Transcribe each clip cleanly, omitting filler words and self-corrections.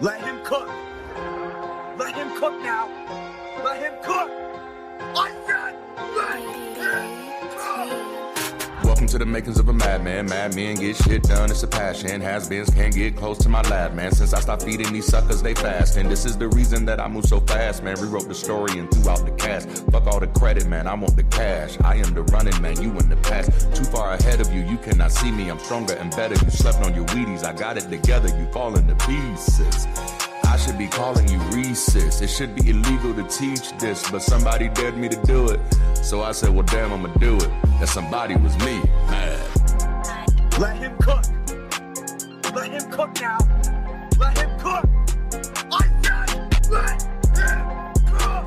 Let him cook. Let him cook now. Let him cook. I said let him cook. Welcome to the makings of a madman. Mad men get shit done, it's a passion. Has-beens can't get close to my lab, man. Since I stopped feeding these suckers, they fast. And this is the reason that I move so fast, man. Rewrote the story and threw out the cast. Fuck all the credit, man, I want the cash. I am the running man, you in the past. Too far ahead of you, you cannot see me. I'm stronger and better, you slept on your Wheaties. I got it together, you fall into pieces. I should be calling you Reese's. It should be illegal to teach this, but somebody dared me to do it. So I said, well, damn, I'ma do it. That somebody was me, mad. Let him cook. Let him cook now. Let him cook. I said let him cook.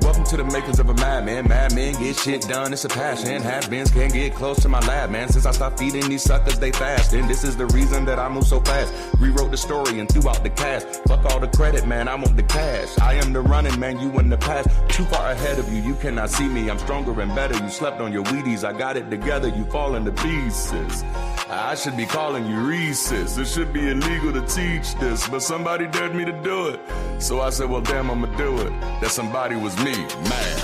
Welcome to the makings of a madman. Mad men get shit done, it's a passion. Has-beens can't get close to my lab, man. Since I stopped feeding these suckers, they fast. And this is the reason that I move so fast. Rewrote the story and threw out the cast. Fuck all the credit, man, I want the cash. I am the running man, you in the past. Too far ahead of you, you cannot see me. I'm stronger and better, you slept on your Wheaties. I got it together, you fall into pieces. I should be calling you Reese's. It should be illegal to teach this, but somebody dared me to do it. So I said, well, damn, I'ma do it. That somebody was me, mad.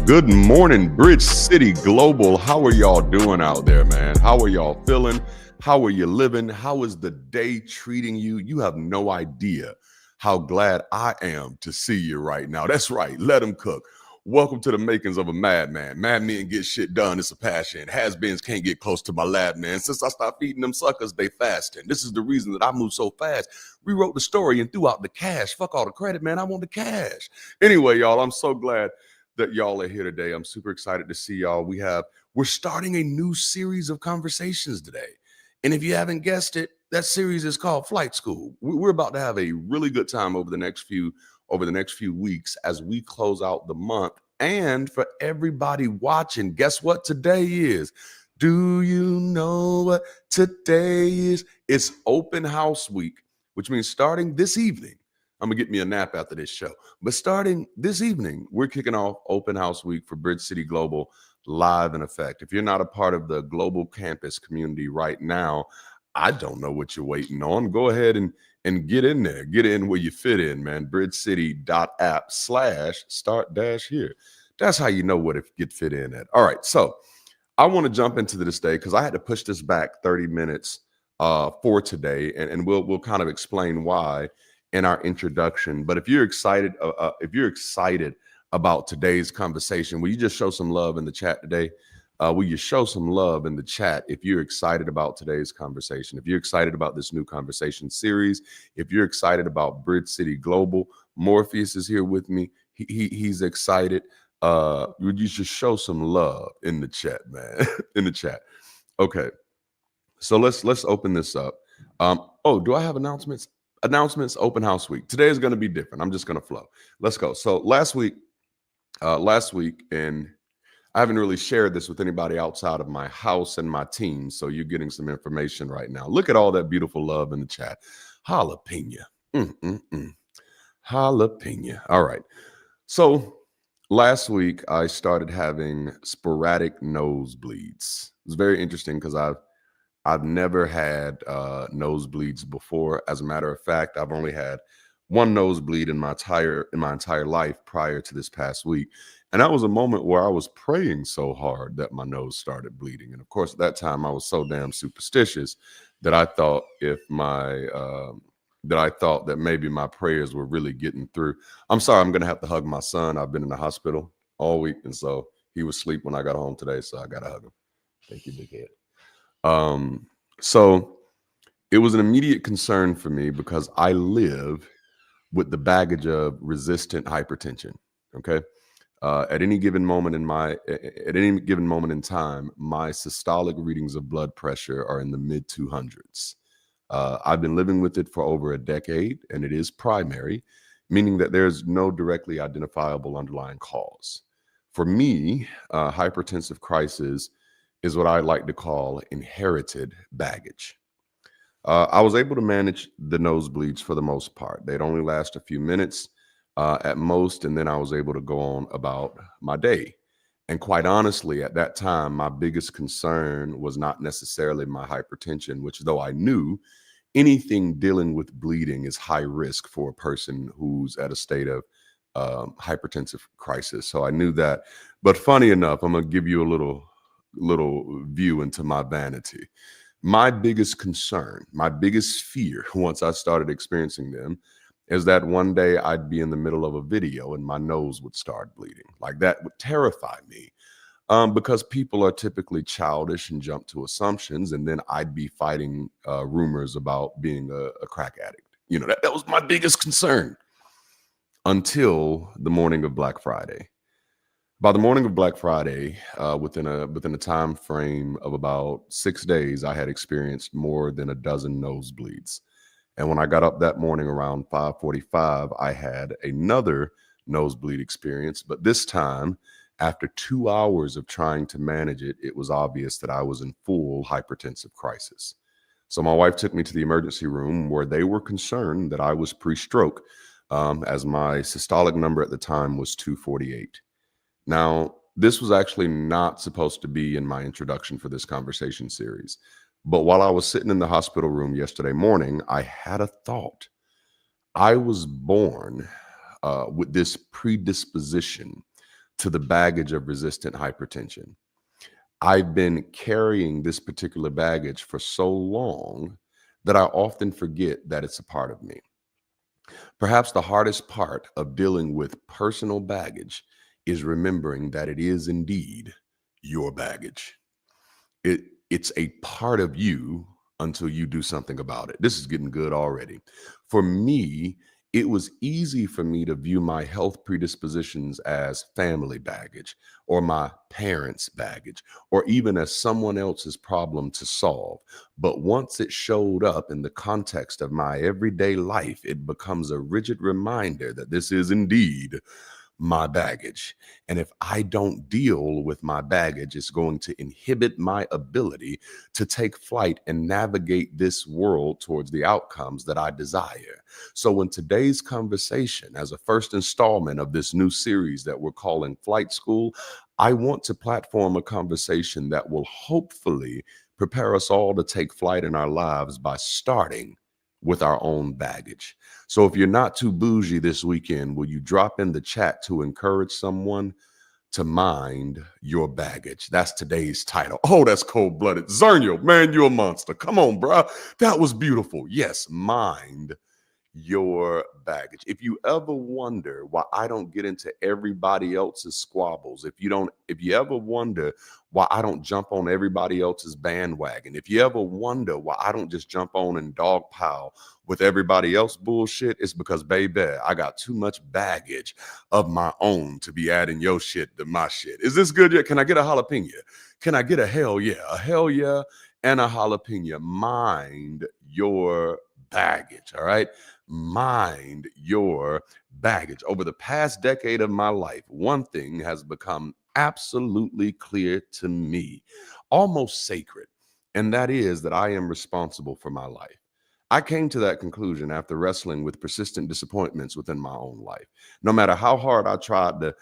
Good morning, Bridge City Global. How are y'all doing out there, man? How are y'all feeling? How are you living? How is the day treating you? You have no idea how glad I am to see you right now. That's right. Let them cook. Welcome to the makings of a madman. Mad men get shit done. It's a passion. Has-beens can't get close to my lab, man. Since I stopped feeding them suckers, they fasting. This is the reason that I move so fast. Rewrote the story and threw out the cash. Fuck all the credit, man. I want the cash. Anyway, y'all, I'm so glad that y'all are here today. I'm super excited to see y'all. We're starting a new series of conversations today. And if you haven't guessed it, that series is called Flight School. We're about to have a really good time over the next few weeks as we close out the month. And for everybody watching, guess what today is? Do you know what today is? It's open house week, which means starting this evening, I'm going to get me a nap after this show. But starting this evening, we're kicking off Open House Week for Bridge City Global live in effect. If you're not a part of the global campus community right now, I don't know what you're waiting on. Go ahead and get in there. Get in where you fit in, man. bridgecity.app/start-here. That's how you know what if get fit in at. All right, so I want to jump into this day because I had to push this back 30 minutes for today, and we'll kind of explain why in our introduction. But if you're excited about today's conversation, will you just show some love in the chat today? Will you show some love in the chat if you're excited about today's conversation? If you're excited about this new conversation series, if you're excited about Bridge City Global, Morpheus is here with me. He's excited. Would you just show some love in the chat, man? In the chat. Okay. So let's open this up. Do I have announcements? Open house week. Today is going to be different. I'm just going to flow. Let's go. So last week, and I haven't really shared this with anybody outside of my house and my team. So you're getting some information right now. Look at all that beautiful love in the chat. Jalapeno. Mm. Jalapeno. All right. So last week I started having sporadic nosebleeds. It was very interesting because I've never had nosebleeds before. As a matter of fact, I've only had one nosebleed in my entire life prior to this past week, and that was a moment where I was praying so hard that my nose started bleeding. And of course, at that time, I was so damn superstitious that I thought that maybe my prayers were really getting through. I'm sorry, I'm gonna have to hug my son. I've been in the hospital all week, and so he was asleep when I got home today, so I gotta hug him. Thank you, big head. So it was an immediate concern for me because I live with the baggage of resistant hypertension. Okay. At any given moment at any given moment in time, my systolic readings of blood pressure are in the mid 200s. I've been living with it for over a decade, and it is primary, meaning that there's no directly identifiable underlying cause. For me, hypertensive crisis is what I like to call inherited baggage. I was able to manage the nosebleeds for the most part. They'd only last a few minutes at most, and then I was able to go on about my day. And quite honestly, at that time, my biggest concern was not necessarily my hypertension, which, though I knew anything dealing with bleeding is high risk for a person who's at a state of hypertensive crisis. So I knew that. But funny enough, I'm gonna give you a little view into my vanity. My biggest concern, my biggest fear once I started experiencing them is that one day I'd be in the middle of a video and my nose would start bleeding. Like that would terrify me because people are typically childish and jump to assumptions. And then I'd be fighting rumors about being a crack addict. That was my biggest concern until the morning of Black Friday. By the morning of Black Friday, within a time frame of about 6 days, I had experienced more than a dozen nosebleeds. And when I got up that morning around 5:45, I had another nosebleed experience. But this time, after 2 hours of trying to manage it, it was obvious that I was in full hypertensive crisis. So my wife took me to the emergency room where they were concerned that I was pre-stroke, as my systolic number at the time was 248. Now, this was actually not supposed to be in my introduction for this conversation series. But while I was sitting in the hospital room yesterday morning, I had a thought. I was born with this predisposition to the baggage of resistant hypertension. I've been carrying this particular baggage for so long that I often forget that it's a part of me. Perhaps the hardest part of dealing with personal baggage is remembering that it is indeed your baggage. It's a part of you until you do something about it. This is getting good already. For me, it was easy for me to view my health predispositions as family baggage or my parents' baggage or even as someone else's problem to solve. But once it showed up in the context of my everyday life, it becomes a rigid reminder that this is indeed my baggage. And if I don't deal with my baggage, it's going to inhibit my ability to take flight and navigate this world towards the outcomes that I desire. So, in today's conversation, as a first installment of this new series that we're calling Flight School, I want to platform a conversation that will hopefully prepare us all to take flight in our lives by starting with our own baggage. So if you're not too bougie this weekend, will you drop in the chat to encourage someone to mind your baggage? That's today's title. Oh, that's cold-blooded. Zernio, man, you're a monster. Come on, bro. That was beautiful. Yes, mind your baggage. If you ever wonder why I don't get into everybody else's squabbles, if you ever wonder why I don't jump on everybody else's bandwagon, if you ever wonder why I don't just jump on and dogpile with everybody else bullshit, it's because, baby, I got too much baggage of my own to be adding your shit to my shit. Is this good yet? Can I get a jalapeno? Can I get a hell yeah? A hell yeah and a jalapeno. Mind your baggage, all right? Mind your baggage. Over the past decade of my life, one thing has become absolutely clear to me, almost sacred, and that is that I am responsible for my life. I came to that conclusion after wrestling with persistent disappointments within my own life. No matter how hard I tried to,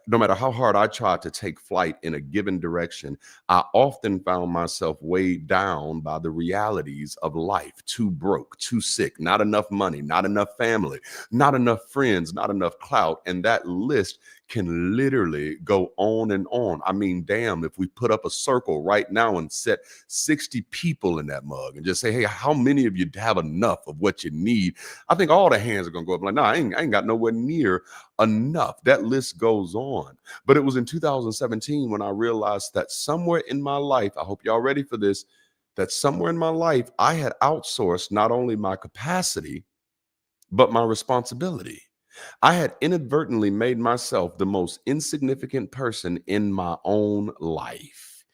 no matter how hard I tried to take flight in a given direction, I often found myself weighed down by the realities of life. Too broke, too sick, not enough money, not enough family, not enough friends, not enough clout, and that list can literally go on and on. I mean, damn, if we put up a circle right now and set 60 people in that mug and just say, hey, how many of you have enough of what you need? I think all the hands are going to go up like, no, I ain't got nowhere near enough. That list goes on. But it was in 2017 when I realized that somewhere in my life, I hope y'all ready for this, that somewhere in my life, I had outsourced not only my capacity, but my responsibility. I had inadvertently made myself the most insignificant person in my own life.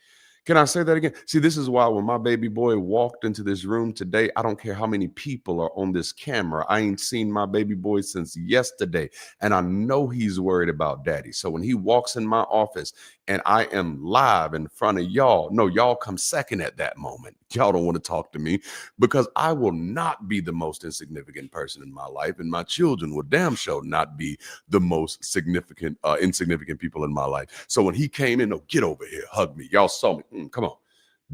Can I say that again? See, this is why when my baby boy walked into this room today, I don't care how many people are on this camera. I ain't seen my baby boy since yesterday, and I know he's worried about daddy. So when he walks in my office and I am live in front of y'all, no, y'all come second at that moment. Y'all don't want to talk to me because I will not be the most insignificant person in my life, and my children will damn sure not be the most significant, insignificant people in my life. So when he came in, oh, get over here, hug me. Y'all saw me. Come on,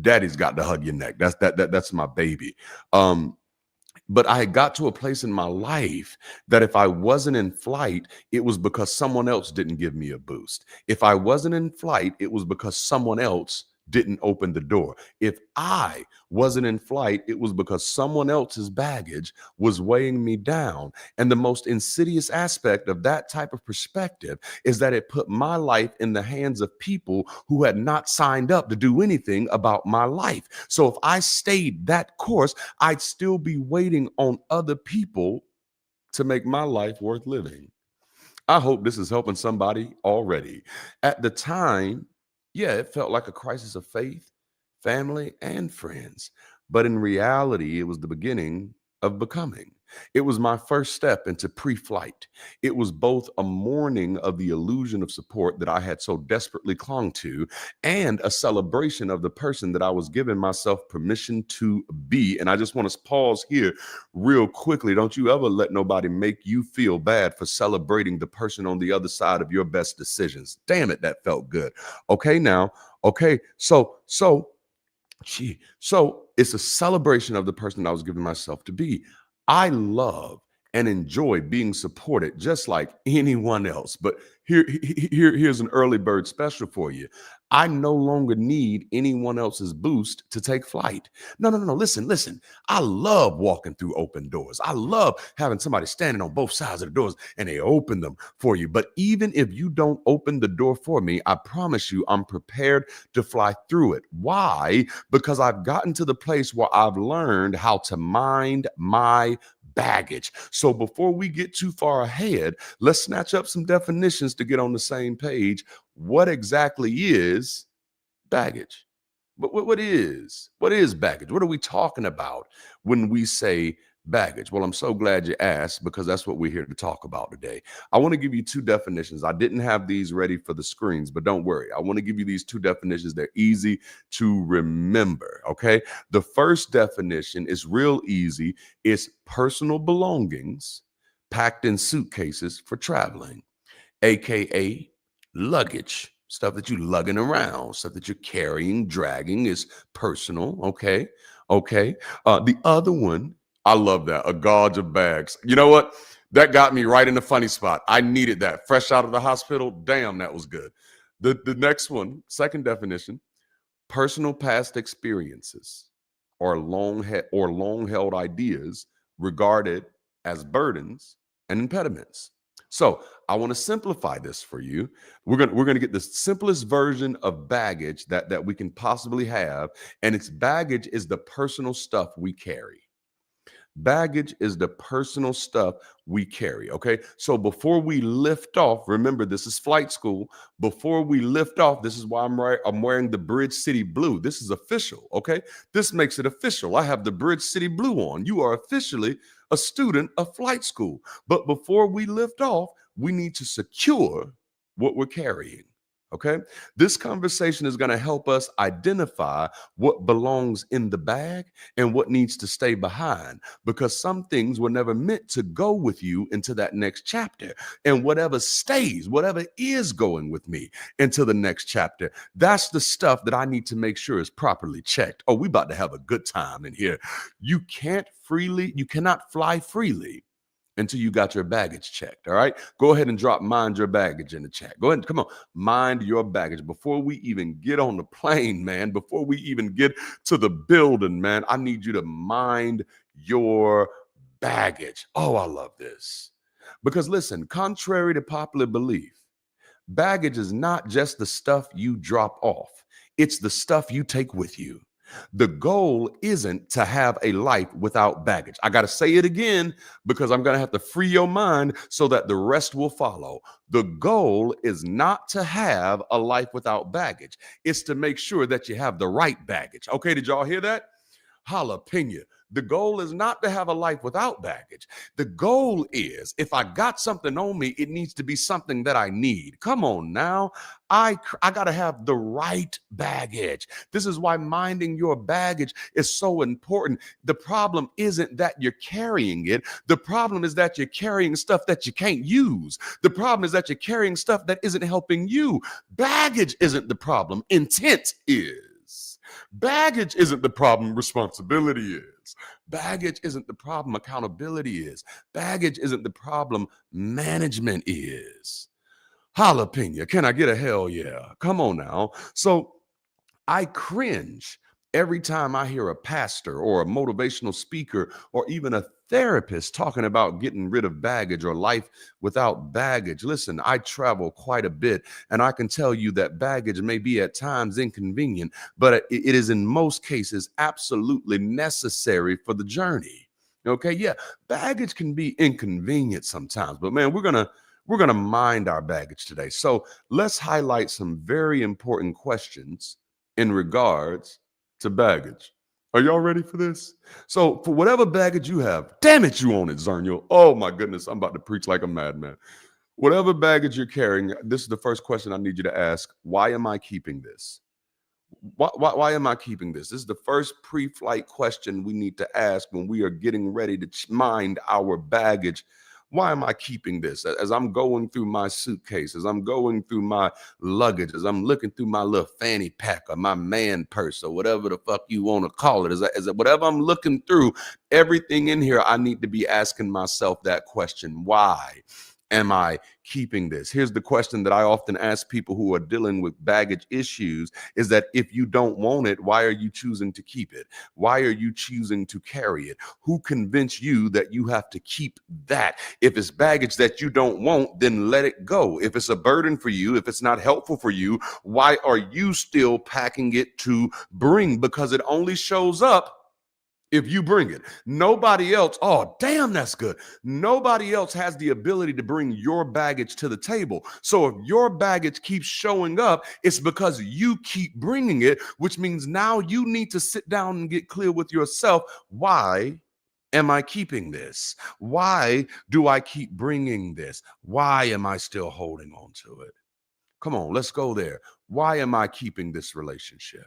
daddy's got to hug your neck. That's my baby. But I had got to a place in my life that if I wasn't in flight, it was because someone else didn't give me a boost. If I wasn't in flight, it was because someone else didn't open the door. If I wasn't in flight, it was because someone else's baggage was weighing me down. And the most insidious aspect of that type of perspective is that it put my life in the hands of people who had not signed up to do anything about my life. So if I stayed that course, I'd still be waiting on other people to make my life worth living. I hope this is helping somebody already. At the time, yeah, it felt like a crisis of faith, family, and friends. But in reality, it was the beginning of becoming. It was my first step into pre flight. It was both a mourning of the illusion of support that I had so desperately clung to and a celebration of the person that I was giving myself permission to be. And I just want to pause here real quickly. Don't you ever let nobody make you feel bad for celebrating the person on the other side of your best decisions. Damn it, that felt good. Okay, now, okay, so it's a celebration of the person I was giving myself to be. I love and enjoy being supported just like anyone else. But here's an early bird special for you. I no longer need anyone else's boost to take flight. No. Listen. I love walking through open doors. I love having somebody standing on both sides of the doors and they open them for you. But even if you don't open the door for me, I promise you, I'm prepared to fly through it. Why? Because I've gotten to the place where I've learned how to mind my baggage. So before we get too far ahead, let's snatch up some definitions to get on the same page. What exactly is baggage? What is baggage? What are we talking about when we say baggage? Well, I'm so glad you asked because that's what we're here to talk about today. I want to give you two definitions. I didn't have these ready for the screens, but don't worry. I want to give you these two definitions. They're easy to remember, okay? The first definition is real easy. It's personal belongings packed in suitcases for traveling, aka luggage, stuff that you're lugging around, stuff that you're carrying, dragging is personal. Okay. The other one, I love that, a gauge of bags. You know what? That got me right in the funny spot. I needed that. Fresh out of the hospital. Damn, that was good. The next one, second definition, personal past experiences or long held ideas regarded as burdens and impediments. So I want to simplify this for you. We're gonna get the simplest version of baggage that we can possibly have, and its baggage is the personal stuff we carry. Baggage is the personal stuff we carry. Okay. So before we lift off, remember this is flight school. Before we lift off, this is why I'm wearing the Bridge City blue. This is official. Okay. This makes it official. I have the Bridge City blue on. You are officially a student of flight school. But before we lift off, we need to secure what we're carrying. Okay. This conversation is going to help us identify what belongs in the bag and what needs to stay behind, because some things were never meant to go with you into that next chapter. And whatever stays, whatever is going with me into the next chapter, that's the stuff that I need to make sure is properly checked. Oh, we about to have a good time in here. You cannot fly freely until you got your baggage checked. All right. Go ahead and drop mind your baggage in the chat. Go ahead and come on, mind your baggage. Before we even get on the plane, man, before we even get to the building, man, I need you to mind your baggage. Oh, I love this. Because listen, contrary to popular belief, baggage is not just the stuff you drop off, it's the stuff you take with you. The goal isn't to have a life without baggage. I got to say it again because I'm going to have to free your mind so that the rest will follow. The goal is not to have a life without baggage. It's to make sure that you have the right baggage. Okay, did y'all hear that? Jalapeno. The goal is not to have a life without baggage. The goal is, if I got something on me, it needs to be something that I need. Come on now. I got to have the right baggage. This is why minding your baggage is so important. The problem isn't that you're carrying it. The problem is that you're carrying stuff that you can't use. The problem is that you're carrying stuff that isn't helping you. Baggage isn't the problem. Intent is. Baggage isn't the problem. Responsibility is. Baggage isn't the problem. Accountability is. Baggage isn't the problem. Management is. Jalapeno. Can I get a hell yeah? Come on now. So I cringe every time I hear a pastor or a motivational speaker or even a therapist talking about getting rid of baggage or life without baggage. Listen, I travel quite a bit, and I can tell you that baggage may be at times inconvenient, but it is in most cases absolutely necessary for the journey. Okay, yeah, baggage can be inconvenient sometimes, but man, we're gonna mind our baggage today. So let's highlight some very important questions in regards to baggage. Are y'all ready for this? So, for whatever baggage you have, damn it, you own it, Zernial. Oh my goodness, I'm about to preach like a madman. Whatever baggage you're carrying, this is the first question I need you to ask. Why am I keeping this? Why am I keeping this? This is the first pre-flight question we need to ask when we are getting ready to mind our baggage. Why am I keeping this? As I'm going through my suitcase, as I'm going through my luggage, as I'm looking through my little fanny pack or my man purse or whatever the fuck you want to call it, whatever I'm looking through, everything in here, I need to be asking myself that question. Why am I keeping this? Here's the question that I often ask people who are dealing with baggage issues is that if you don't want it, why are you choosing to keep it? Why are you choosing to carry it? Who convinced you that you have to keep that? If it's baggage that you don't want, then let it go. If it's a burden for you, if it's not helpful for you, why are you still packing it to bring? Because it only shows up if you bring it. Nobody else, oh, damn, that's good. Nobody else has the ability to bring your baggage to the table. So if your baggage keeps showing up, it's because you keep bringing it, which means now you need to sit down and get clear with yourself. Why am I keeping this? Why do I keep bringing this? Why am I still holding on to it? Come on, let's go there. Why am I keeping this relationship?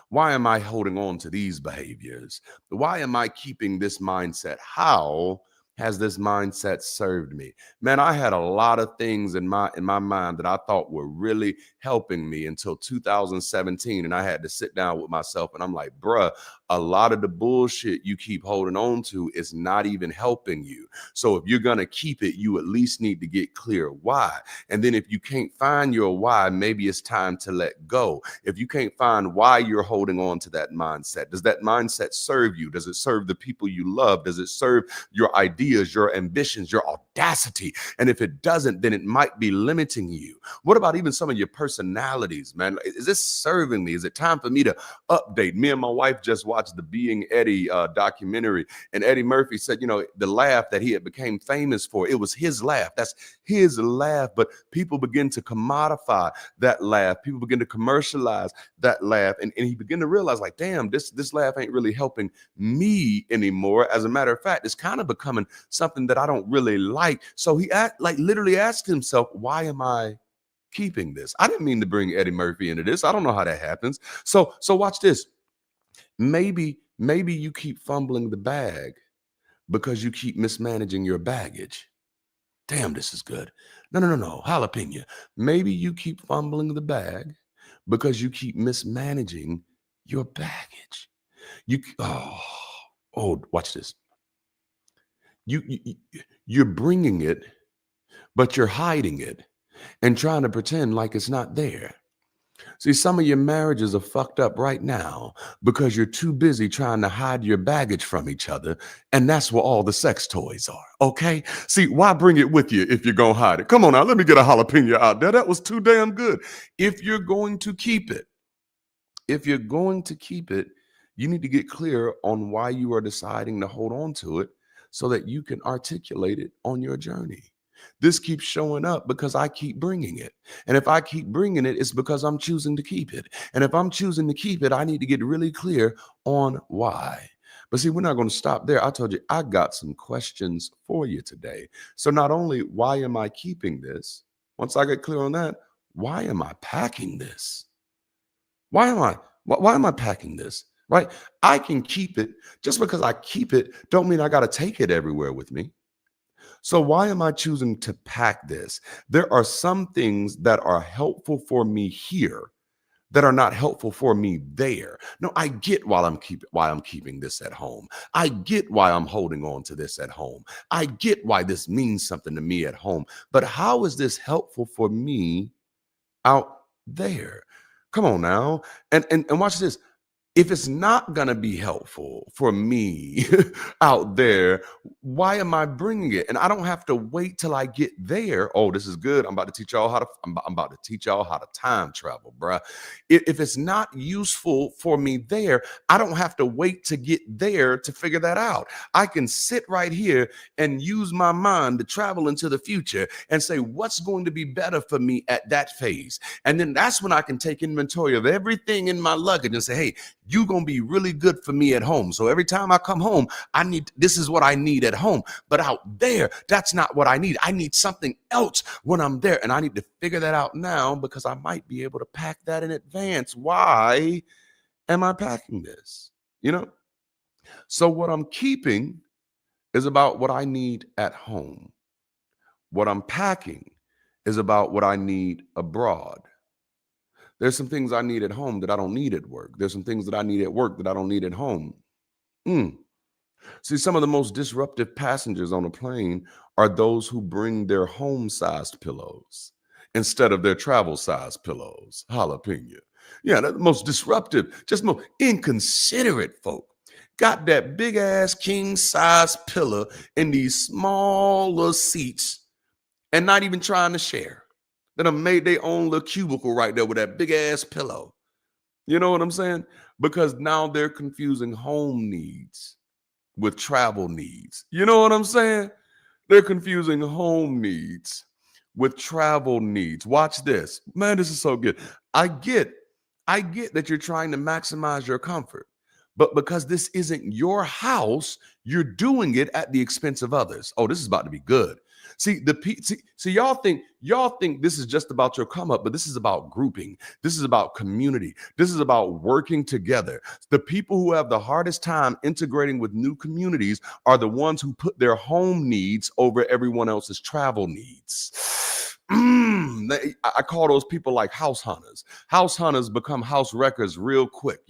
Why am I holding on to these behaviors? Why am I keeping this mindset? How has this mindset served me? Man, I had a lot of things in my mind that I thought were really helping me until 2017. And I had to sit down with myself and I'm like, bruh, a lot of the bullshit you keep holding on to is not even helping you. So if you're gonna keep it, you at least need to get clear why. And then if you can't find your why, maybe it's time to let go. If you can't find why you're holding on to that mindset, does that mindset serve you? Does it serve the people you love? Does it serve your ideas, your ambitions, your audacity? And if it doesn't, then it might be limiting you. What about even some of your personalities, man? Is this serving me? Is it time for me to update? Me and my wife just watched the Being Eddie documentary, and Eddie Murphy said, you know, the laugh that he had became famous for, it was his laugh. That's his laugh. But people begin to commodify that laugh. People begin to commercialize that laugh. And he began to realize, like, damn, this laugh ain't really helping me anymore. As a matter of fact, it's kind of becoming something that I don't really like. So he literally asked himself, why am I keeping this. I didn't mean to bring Eddie Murphy into this. I don't know how that happens. So watch this. Maybe you keep fumbling the bag because you keep mismanaging your baggage. Damn, this is good. No. Jalapeno. Maybe you keep fumbling the bag because you keep mismanaging your baggage. Watch this. You're bringing it, but you're hiding it and trying to pretend like it's not there. See, some of your marriages are fucked up right now because you're too busy trying to hide your baggage from each other. And that's where all the sex toys are. Okay. See, why bring it with you if you're going to hide it? Come on now. Let me get a jalapeno out there. That was too damn good. If you're going to keep it, you need to get clear on why you are deciding to hold on to it so that you can articulate it on your journey. This keeps showing up because I keep bringing it. And if I keep bringing it, it's because I'm choosing to keep it. And if I'm choosing to keep it, I need to get really clear on why. But see, we're not going to stop there. I told you I got some questions for you today. So not only why am I keeping this? Once I get clear on that, why am I packing this? Why am I packing this? Right? I can keep it. Just because I keep it don't mean I got to take it everywhere with me. So why am I choosing to pack this? There are some things that are helpful for me here that are not helpful for me there. No, I get why I'm keeping this at home. I get why I'm holding on to this at home. I get why this means something to me at home. But how is this helpful for me out there? Come on now. And watch this. If it's not going to be helpful for me out there, why am I bringing it? And I don't have to wait till I get there. Oh, this is good. I'm about to teach y'all how to time travel, bruh. If it's not useful for me there, I don't have to wait to get there to figure that out. I can sit right here and use my mind to travel into the future and say, what's going to be better for me at that phase? And then that's when I can take inventory of everything in my luggage and say, hey, you're going to be really good for me at home. So every time I come home, this is what I need at home. But out there, that's not what I need. I need something else when I'm there. And I need to figure that out now because I might be able to pack that in advance. Why am I packing this? So what I'm keeping is about what I need at home. What I'm packing is about what I need abroad. There's some things I need at home that I don't need at work. There's some things that I need at work that I don't need at home. See, some of the most disruptive passengers on a plane are those who bring their home-sized pillows instead of their travel-sized pillows. Jalapeno. Yeah, that's the most disruptive, just most inconsiderate folk. Got that big-ass king-size pillow in these small little seats and not even trying to share. That have made their own little cubicle right there with that big ass pillow. You know what I'm saying? Because now they're confusing home needs with travel needs. You know what I'm saying? They're confusing home needs with travel needs. Watch this. Man, this is so good. I get that you're trying to maximize your comfort. But because this isn't your house, you're doing it at the expense of others. Oh, this is about to be good. See, y'all think this is just about your come up, but this is about grouping. This is about community. This is about working together. The people who have the hardest time integrating with new communities are the ones who put their home needs over everyone else's travel needs. I call those people like house hunters. House hunters become house wreckers real quick,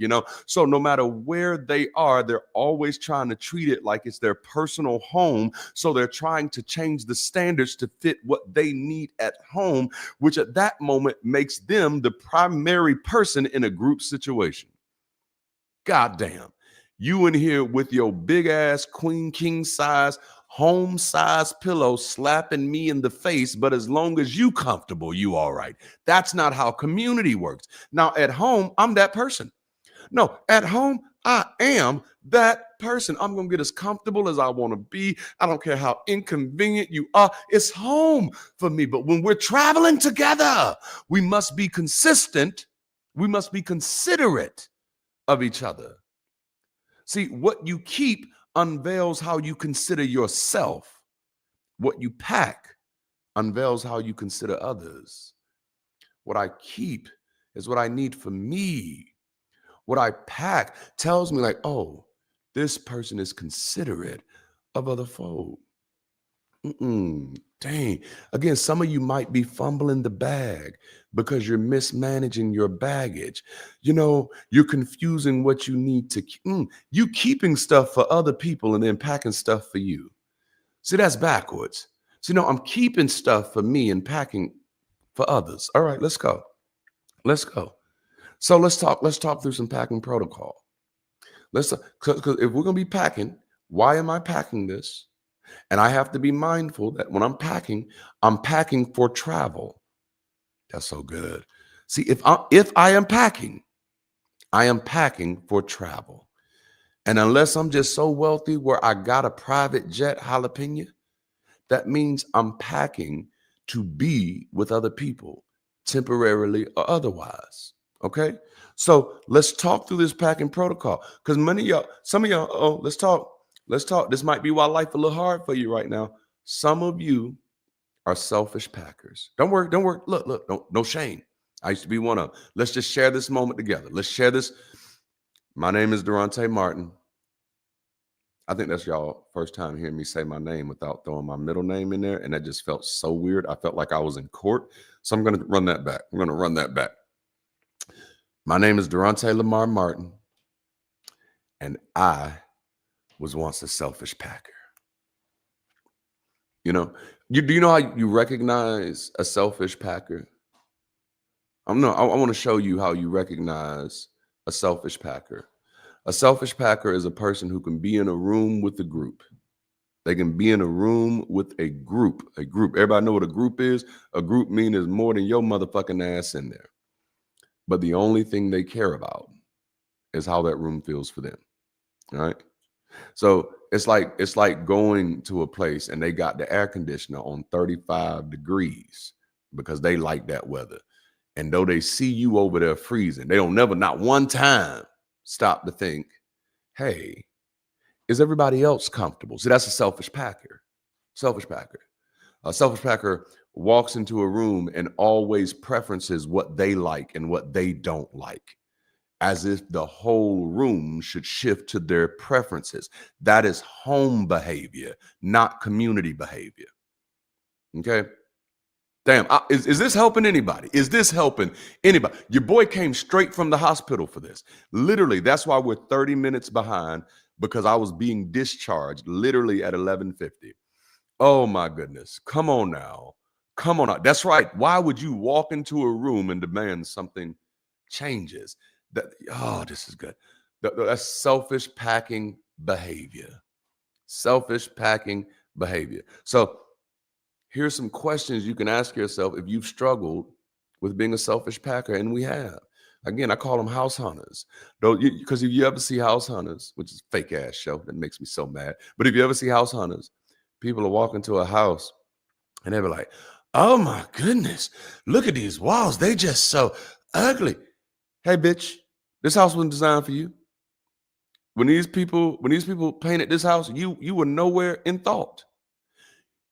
So no matter where they are, they're always trying to treat it like it's their personal home. So they're trying to change the standards to fit what they need at home, which at that moment makes them the primary person in a group situation. Goddamn. You in here with your big ass queen king size home size pillow slapping me in the face, but as long as you comfortable, you all right. That's not how community works. Now at home, I'm that person. No, at home, I am that person. I'm going to get as comfortable as I want to be. I don't care how inconvenient you are. It's home for me. But when we're traveling together, we must be consistent. We must be considerate of each other. See, what you keep unveils how you consider yourself. What you pack unveils how you consider others. What I keep is what I need for me. What I pack tells me, like, oh, this person is considerate of other folk. Dang. Again, some of you might be fumbling the bag because you're mismanaging your baggage. You're confusing what you need to keep. You keeping stuff for other people and then packing stuff for you. See, that's backwards. So, I'm keeping stuff for me and packing for others. All right, let's go. Let's go. So let's talk through some packing protocol. Because if we're gonna be packing, why am I packing this? And I have to be mindful that when I'm packing for travel. That's so good. See, if I am packing for travel. And unless I'm just so wealthy where I got a private jet jalapeno, that means I'm packing to be with other people, temporarily or otherwise. Okay? So let's talk through this packing protocol. Because some of y'all, let's talk. This might be why life a little hard for you right now. Some of you are selfish packers. Don't worry. Look, no shame. I used to be one of them. Let's just share this moment together. Let's share this. My name is Darante Martin. I think that's y'all first time hearing me say my name without throwing my middle name in there. And that just felt so weird. I felt like I was in court. So I'm going to run that back. My name is Darante Lamar Martin. And I was once a selfish packer. Do you know how you recognize a selfish packer? I want to show you how you recognize a selfish packer. A selfish packer is a person who can be in a room with a group. They can be in a room with a group. Everybody know what a group is? A group means there's more than your motherfucking ass in there. But the only thing they care about is how that room feels for them. All right. So it's like going to a place and they got the air conditioner on 35 degrees because they like that weather. And though they see you over there freezing, they don't never, not one time, stop to think, hey, is everybody else comfortable? See, that's a selfish packer. A selfish packer walks into a room and always preferences what they like and what they don't like, as if the whole room should shift to their preferences. That is home behavior, not community behavior. Okay? Damn, is this helping anybody? Your boy came straight from the hospital for this. Literally, that's why we're 30 minutes behind, because I was being discharged literally at 11:50. Oh my goodness. Come on now. That's right. Why would you walk into a room and demand something changes? This is good. That's selfish packing behavior. So here's some questions you can ask yourself if you've struggled with being a selfish packer, and we have. Again, I call them house hunters. Because if you ever see House Hunters, which is a fake ass show that makes me so mad, but if you ever see House Hunters, people are walking to a house and they're like, oh my goodness, look at these walls. They just so ugly. Hey, bitch, this house wasn't designed for you. When these people painted this house, you were nowhere in thought.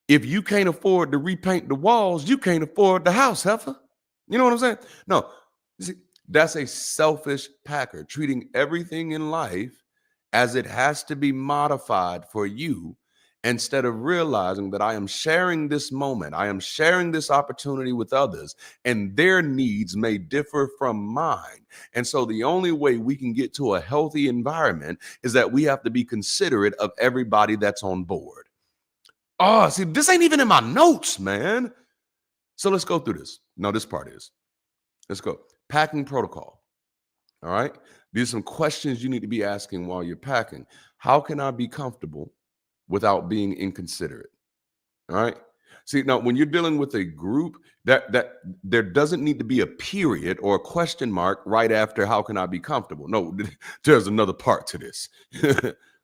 If you can't afford to repaint the walls, you can't afford the house, heifer. You know what I'm saying? No, you see, that's a selfish packer, treating everything in life as it has to be modified for you, instead of realizing that I am sharing this moment, I am sharing this opportunity with others, and their needs may differ from mine. And so the only way we can get to a healthy environment is that we have to be considerate of everybody that's on board. Oh, see, this ain't even in my notes, man. So let's go through this. No, this part is. Let's go. Packing protocol. All right. These are some questions you need to be asking while you're packing. How can I be comfortable without being inconsiderate? All right. See, now when you're dealing with a group, that there doesn't need to be a period or a question mark right after how can I be comfortable? No, there's another part to this.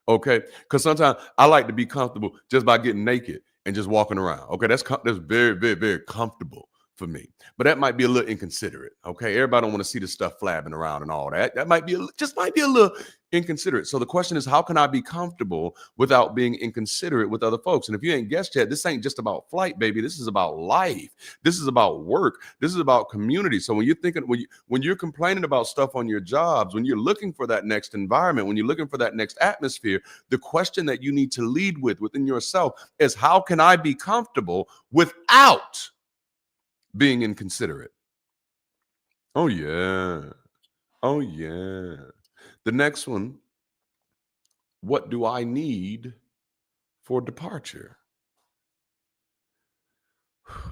Okay. Because sometimes I like to be comfortable just by getting naked and just walking around. Okay. That's very, very, very comfortable for me. But that might be a little inconsiderate. Okay. Everybody don't want to see the stuff flapping around and all that. That might be just might be a little inconsiderate. So the question is, how can I be comfortable without being inconsiderate with other folks? And if you ain't guessed yet, this ain't just about flight, baby. This is about life. This is about work. This is about community. So when you're thinking, when you're complaining about stuff on your jobs, when you're looking for that next environment, when you're looking for that next atmosphere, the question that you need to lead with within yourself is, how can I be comfortable without being inconsiderate? Oh, yeah. Oh, yeah. The next one, what do I need for departure?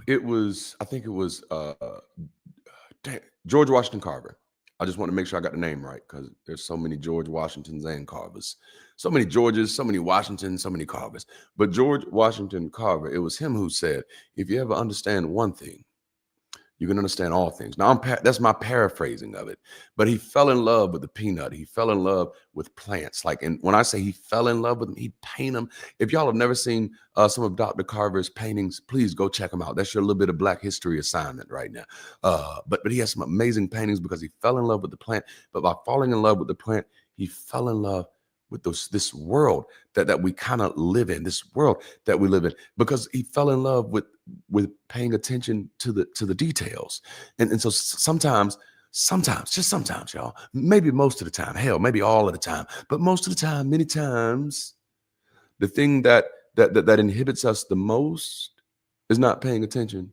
I think it was George Washington Carver. I just want to make sure I got the name right because there's so many George Washingtons and Carvers. So many Georges, so many Washingtons, so many Carvers. But George Washington Carver, it was him who said, if you ever understand one thing, you can understand all things. Now, that's my paraphrasing of it. But he fell in love with the peanut. He fell in love with plants. Like, and when I say he fell in love with them, he paint them. If y'all have never seen some of Dr. Carver's paintings, please go check them out. That's your little bit of Black history assignment right now. But he has some amazing paintings because he fell in love with the plant. But by falling in love with the plant, he fell in love with this world that we kind of live in, this world that we live in, because he fell in love with paying attention to the details. And so sometimes, just sometimes, y'all, maybe most of the time, hell, maybe all of the time, but most of the time, many times, the thing that inhibits us the most is not paying attention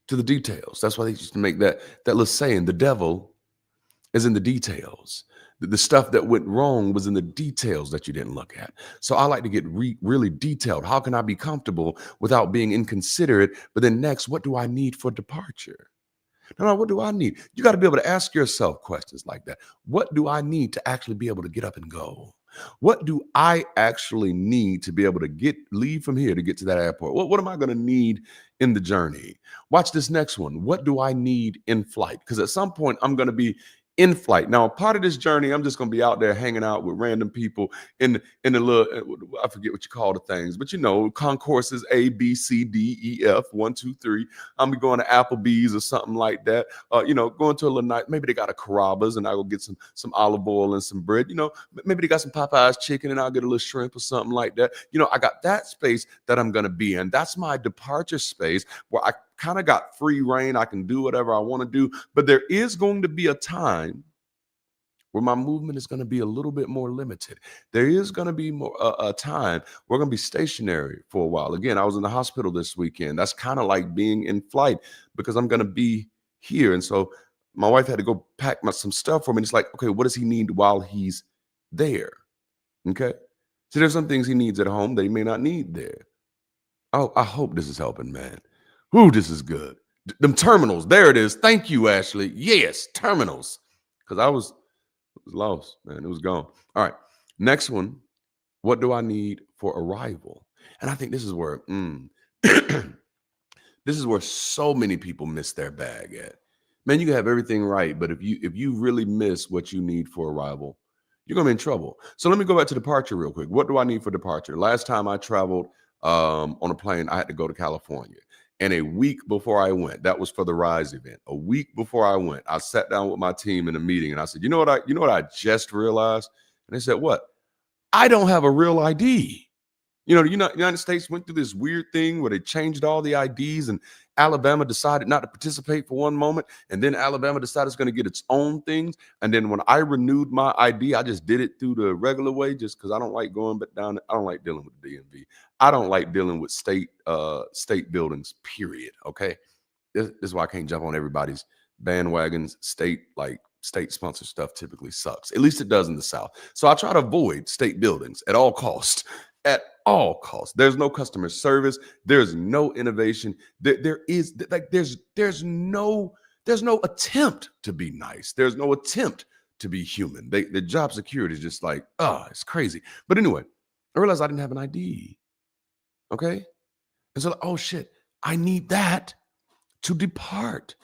to the details. That's why they used to make that little saying, the devil is in the details. The stuff that went wrong was in the details that you didn't look at. So I like to get really detailed. How can I be comfortable without being inconsiderate? But then next, what do I need for departure? No, what do I need? You got to be able to ask yourself questions like that. What do I need to actually be able to get up and go? What do I actually need to be able to leave from here to get to that airport? What am I going to need in the journey? Watch this next one. What do I need in flight? Because at some point, I'm going to be in flight. Now, part of this journey, I'm just going to be out there hanging out with random people in the little, I forget what you call the things, but concourses A, B, C, D, E, F, 1, 2, 3. I'm going to Applebee's or something like that. Going to a little night. Maybe they got a Carrabba's and I'll go get some olive oil and some bread. Maybe they got some Popeye's chicken and I'll get a little shrimp or something like that. I got that space that I'm going to be in. That's my departure space where I kind of got free reign. I can do whatever I want to do, but there is going to be a time where my movement is going to be a little bit more limited. There is going to be more a time we're going to be stationary for a while. Again, I was in the hospital this weekend. That's kind of like being in flight because I'm going to be here. And so my wife had to go pack some stuff for me. And it's like, okay, what does he need while he's there? Okay. So there's some things he needs at home that he may not need there. Oh, I hope this is helping, man. Ooh, this is good. Them terminals. There it is. Thank you, Ashley. Yes, terminals. Because I was lost, man. It was gone. All right. Next one. What do I need for arrival? And I think this is where this is where so many people miss their bag at. Man, you can have everything right, but if you really miss what you need for arrival, you're gonna be in trouble. So let me go back to departure real quick. What do I need for departure? Last time I traveled on a plane, I had to go to California. And a week before I went, that was for the Rise event. A week before I went, I sat down with my team in a meeting and I said, you know what I just realized? And they said, what? I don't have a real ID. The United States went through this weird thing where they changed all the IDs and Alabama decided not to participate for one moment. And then Alabama decided it's going to get its own things. And then when I renewed my ID, I just did it through the regular way just because I don't like going back down. I don't like dealing with the DMV. I don't like dealing with state buildings, period. Okay. This is why I can't jump on everybody's bandwagons. State sponsored stuff typically sucks. At least it does in the South. So I try to avoid state buildings at all costs. At all costs. There's no customer service. There's no innovation. There's no attempt to be nice. There's no attempt to be human. The job security is just like, it's crazy. But anyway, I realized I didn't have an ID. Okay. And so, oh shit, I need that to depart.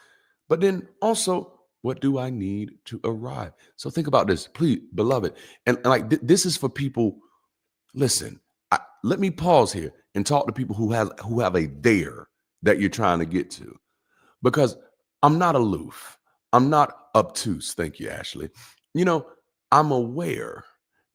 But then also, what do I need to arrive? So think about this, please, beloved. And this is for people. Listen, let me pause here and talk to people who have a there that you're trying to get to. because I'm not aloof. I'm not obtuse. Thank you, Ashley. You know, I'm aware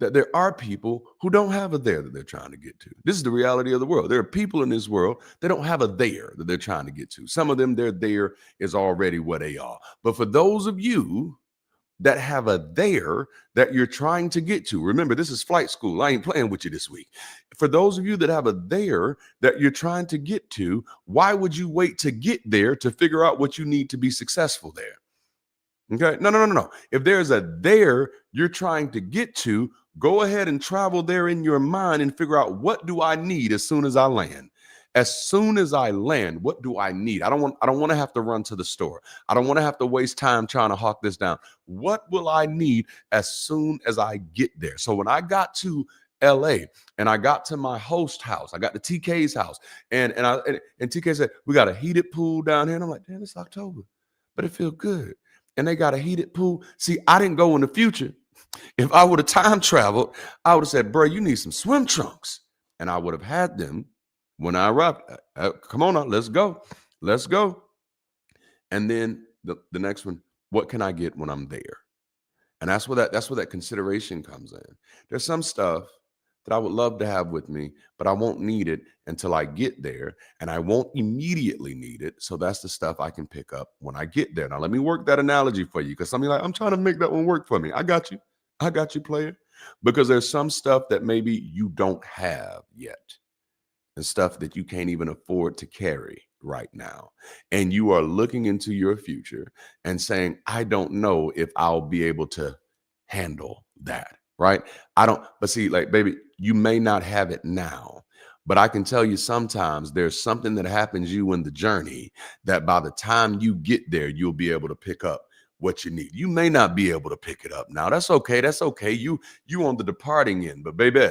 that there are people who don't have a there that they're trying to get to. This is the reality of the world. There are people in this world that don't have a there that they're trying to get to. Some of them, their there is already what they are. But for those of you that have a there that you're trying to get to. Remember, this is flight school. I ain't playing with you this week. For those of you that have a there that you're trying to get to, why would you wait to get there to figure out what you need to be successful there? Okay. No. If there's a there you're trying to get to, go ahead and travel there in your mind and figure out, what do I need as soon as I land? As soon as I land, what do I need? I don't want to have to run to the store. I don't want to have to waste time trying to hawk this down. What will I need as soon as I get there? So when I got to LA and I got to my host house, I got to TK's house, and TK said, we got a heated pool down here. And I'm like, damn, it's October, but it feels good. And they got a heated pool. See, I didn't go in the future. If I would have time traveled, I would have said, bro, you need some swim trunks. And I would have had them when I arrived. Come on now, let's go. Let's go. And then the next one, what can I get when I'm there? And that's where that consideration comes in. There's some stuff that I would love to have with me, but I won't need it until I get there, and I won't immediately need it. So that's the stuff I can pick up when I get there. Now, let me work that analogy for you, because some of you are like, I'm trying to make that one work for me. I got you, player. Because there's some stuff that maybe you don't have yet, and stuff that you can't even afford to carry right now. And you are looking into your future and saying, I don't know if I'll be able to handle that. Right? But see, like, baby, you may not have it now, but I can tell you sometimes there's something that happens you in the journey that by the time you get there, you'll be able to pick up what you need. You may not be able to pick it up now. That's okay. That's okay. You on the departing end, but baby,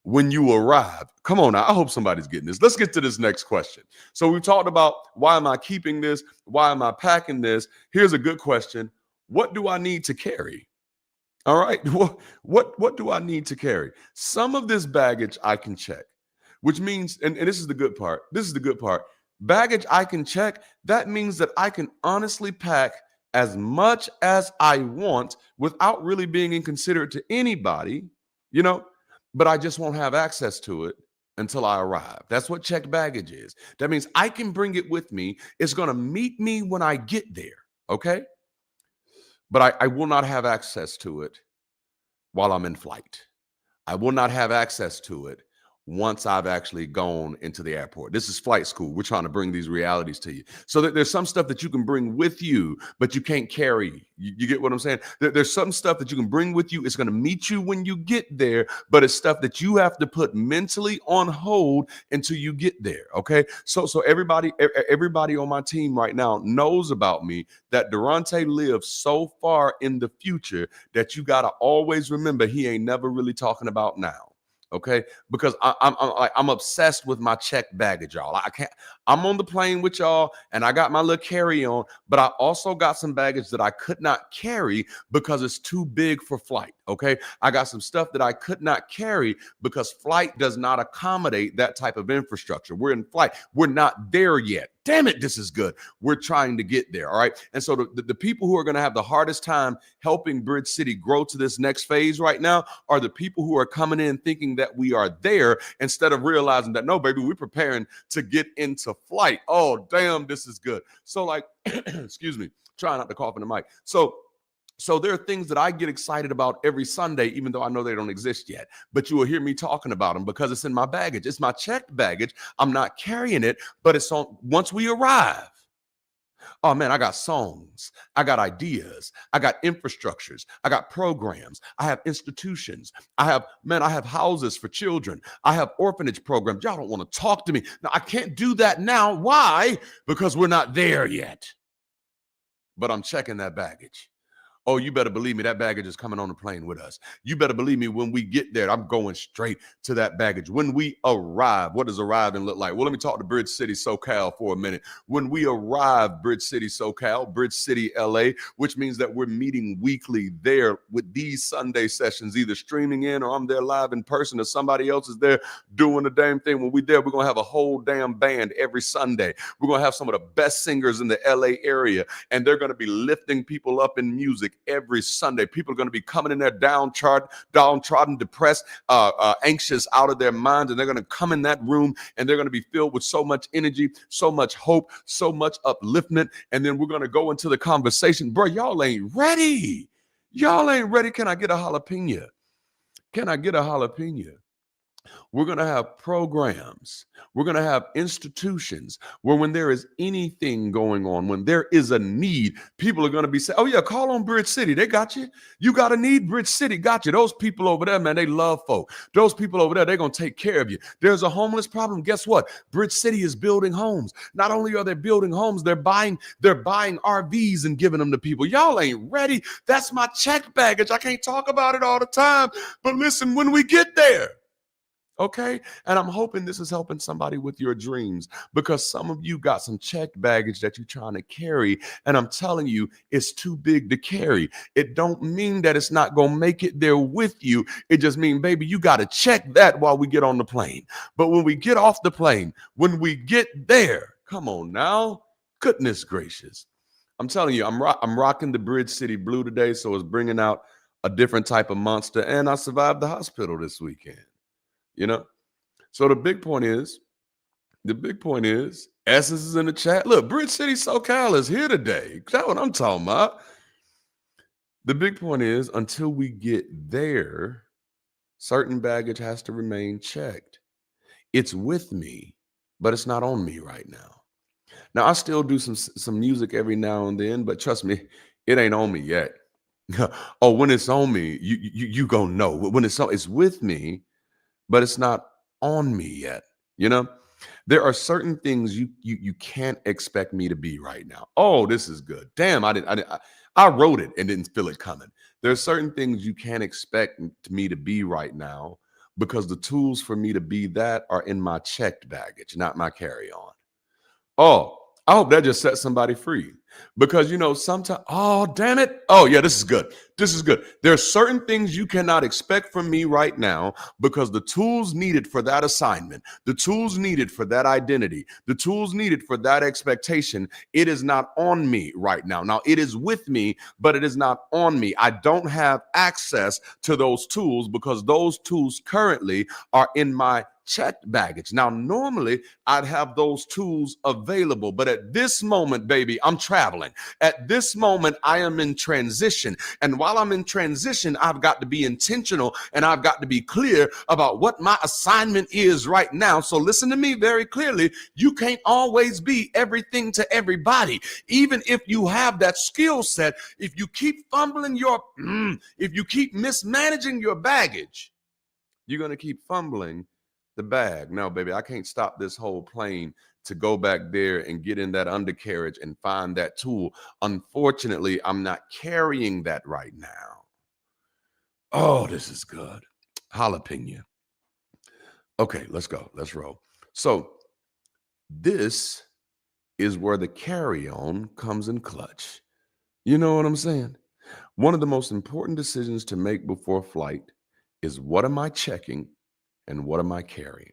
when you arrive, come on now, I hope somebody's getting this. Let's get to this next question. So we talked about, why am I keeping this? Why am I packing this? Here's a good question. What do I need to carry? All right. What do I need to carry? Some of this baggage I can check, which means, and this is the good part. This is the good part. Baggage I can check. That means that I can honestly pack as much as I want without really being inconsiderate to anybody, but I just won't have access to it until I arrive. That's what checked baggage is. That means I can bring it with me. It's going to meet me when I get there. Okay. But I will not have access to it while I'm in flight. I will not have access to it once I've actually gone into the airport. This is flight school. We're trying to bring these realities to you. So that there's some stuff that you can bring with you, but you can't carry. You get what I'm saying? There's some stuff that you can bring with you. It's going to meet you when you get there, but it's stuff that you have to put mentally on hold until you get there. Okay. So everybody on my team right now knows about me, that Darante lives so far in the future that you got to always remember he ain't never really talking about now. Okay, because I'm obsessed with my checked baggage, y'all. I'm on the plane with y'all, and I got my little carry-on, but I also got some baggage that I could not carry because it's too big for flight. Okay, I got some stuff that I could not carry because flight does not accommodate that type of infrastructure. We're in flight. We're not there yet. Damn it, this is good. We're trying to get there. All right. And so the people who are going to have the hardest time helping Bridge City grow to this next phase right now are the people who are coming in thinking that we are there instead of realizing that, no, baby, we're preparing to get into flight. Oh, damn, this is good. So, like, excuse me, trying not to cough in the mic. So there are things that I get excited about every Sunday, even though I know they don't exist yet. But you will hear me talking about them because it's in my baggage. It's my checked baggage. I'm not carrying it, but it's on once we arrive. Oh man, I got songs. I got ideas. I got infrastructures. I got programs. I have institutions. I have houses for children. I have orphanage programs. Y'all don't want to talk to me. Now, I can't do that now. Why? Because we're not there yet. But I'm checking that baggage. Oh, you better believe me, that baggage is coming on the plane with us. You better believe me, when we get there, I'm going straight to that baggage. When we arrive, what does arriving look like? Well, let me talk to Bridge City, SoCal for a minute. When we arrive, Bridge City, SoCal, Bridge City, LA, which means that we're meeting weekly there with these Sunday sessions, either streaming in or I'm there live in person or somebody else is there doing the damn thing. When we're there, we're going to have a whole damn band every Sunday. We're going to have some of the best singers in the LA area, and they're going to be lifting people up in music every Sunday. People are going to be coming in there downtrodden, depressed, anxious, out of their minds, and they're going to come in that room and they're going to be filled with so much energy, so much hope, so much upliftment. And then we're going to go into the conversation. Bro, y'all ain't ready. Y'all ain't ready. Can I get a jalapeno? Can I get a jalapeno? We're going to have programs. We're going to have institutions where when there is anything going on, when there is a need, people are going to be saying, oh, yeah, call on Bridge City. They got you. You got a need, Bridge City got you. Those people over there, man, they love folk. Those people over there, they're going to take care of you. There's a homeless problem. Guess what? Bridge City is building homes. Not only are they building homes, they're buying RVs and giving them to people. Y'all ain't ready. That's my check baggage. I can't talk about it all the time. But listen, when we get there, okay? And I'm hoping this is helping somebody with your dreams, because some of you got some checked baggage that you're trying to carry. And I'm telling you, it's too big to carry. It don't mean that it's not going to make it there with you. It just means, baby, you got to check that while we get on the plane. But when we get off the plane, when we get there, come on now, goodness gracious. I'm telling you, I'm rocking the Bridge City Blue today, so it's bringing out a different type of monster. And I survived the hospital this weekend. You know, so the big point is, Essence is in the chat. Look, Bridge City, SoCal is here today. That's what I'm talking about. The big point is, until we get there, certain baggage has to remain checked. It's with me, but it's not on me right now. Now, I still do some music every now and then, but trust me, it ain't on me yet. Oh, when it's on me, you gonna know. When it's with me, but it's not on me yet. You know, there are certain things you can't expect me to be right now. Oh, this is good. Damn, I wrote it and didn't feel it coming. There are certain things you can't expect me to be right now, because the tools for me to be that are in my checked baggage, not my carry-on. Oh, I hope that just set somebody free, because, you know, sometimes, oh, damn it. Oh, yeah, this is good. This is good. There are certain things you cannot expect from me right now, because the tools needed for that assignment, the tools needed for that identity, the tools needed for that expectation, it is not on me right now. Now, it is with me, but it is not on me. I don't have access to those tools, because those tools currently are in my checked baggage. Now, normally I'd have those tools available, but at this moment, baby, I'm traveling. At this moment, I am in transition. And while I'm in transition, I've got to be intentional and I've got to be clear about what my assignment is right now. So listen to me very clearly. You can't always be everything to everybody. Even if you have that skill set, if you keep fumbling if you keep mismanaging your baggage, you're going to keep fumbling the bag. No, baby, I can't stop this whole plane to go back there and get in that undercarriage and find that tool. Unfortunately, I'm not carrying that right now. Oh, this is good. Jalapeno. Okay, let's go. Let's roll. So this is where the carry-on comes in clutch. You know what I'm saying? One of the most important decisions to make before flight is, what am I checking and what am I carrying?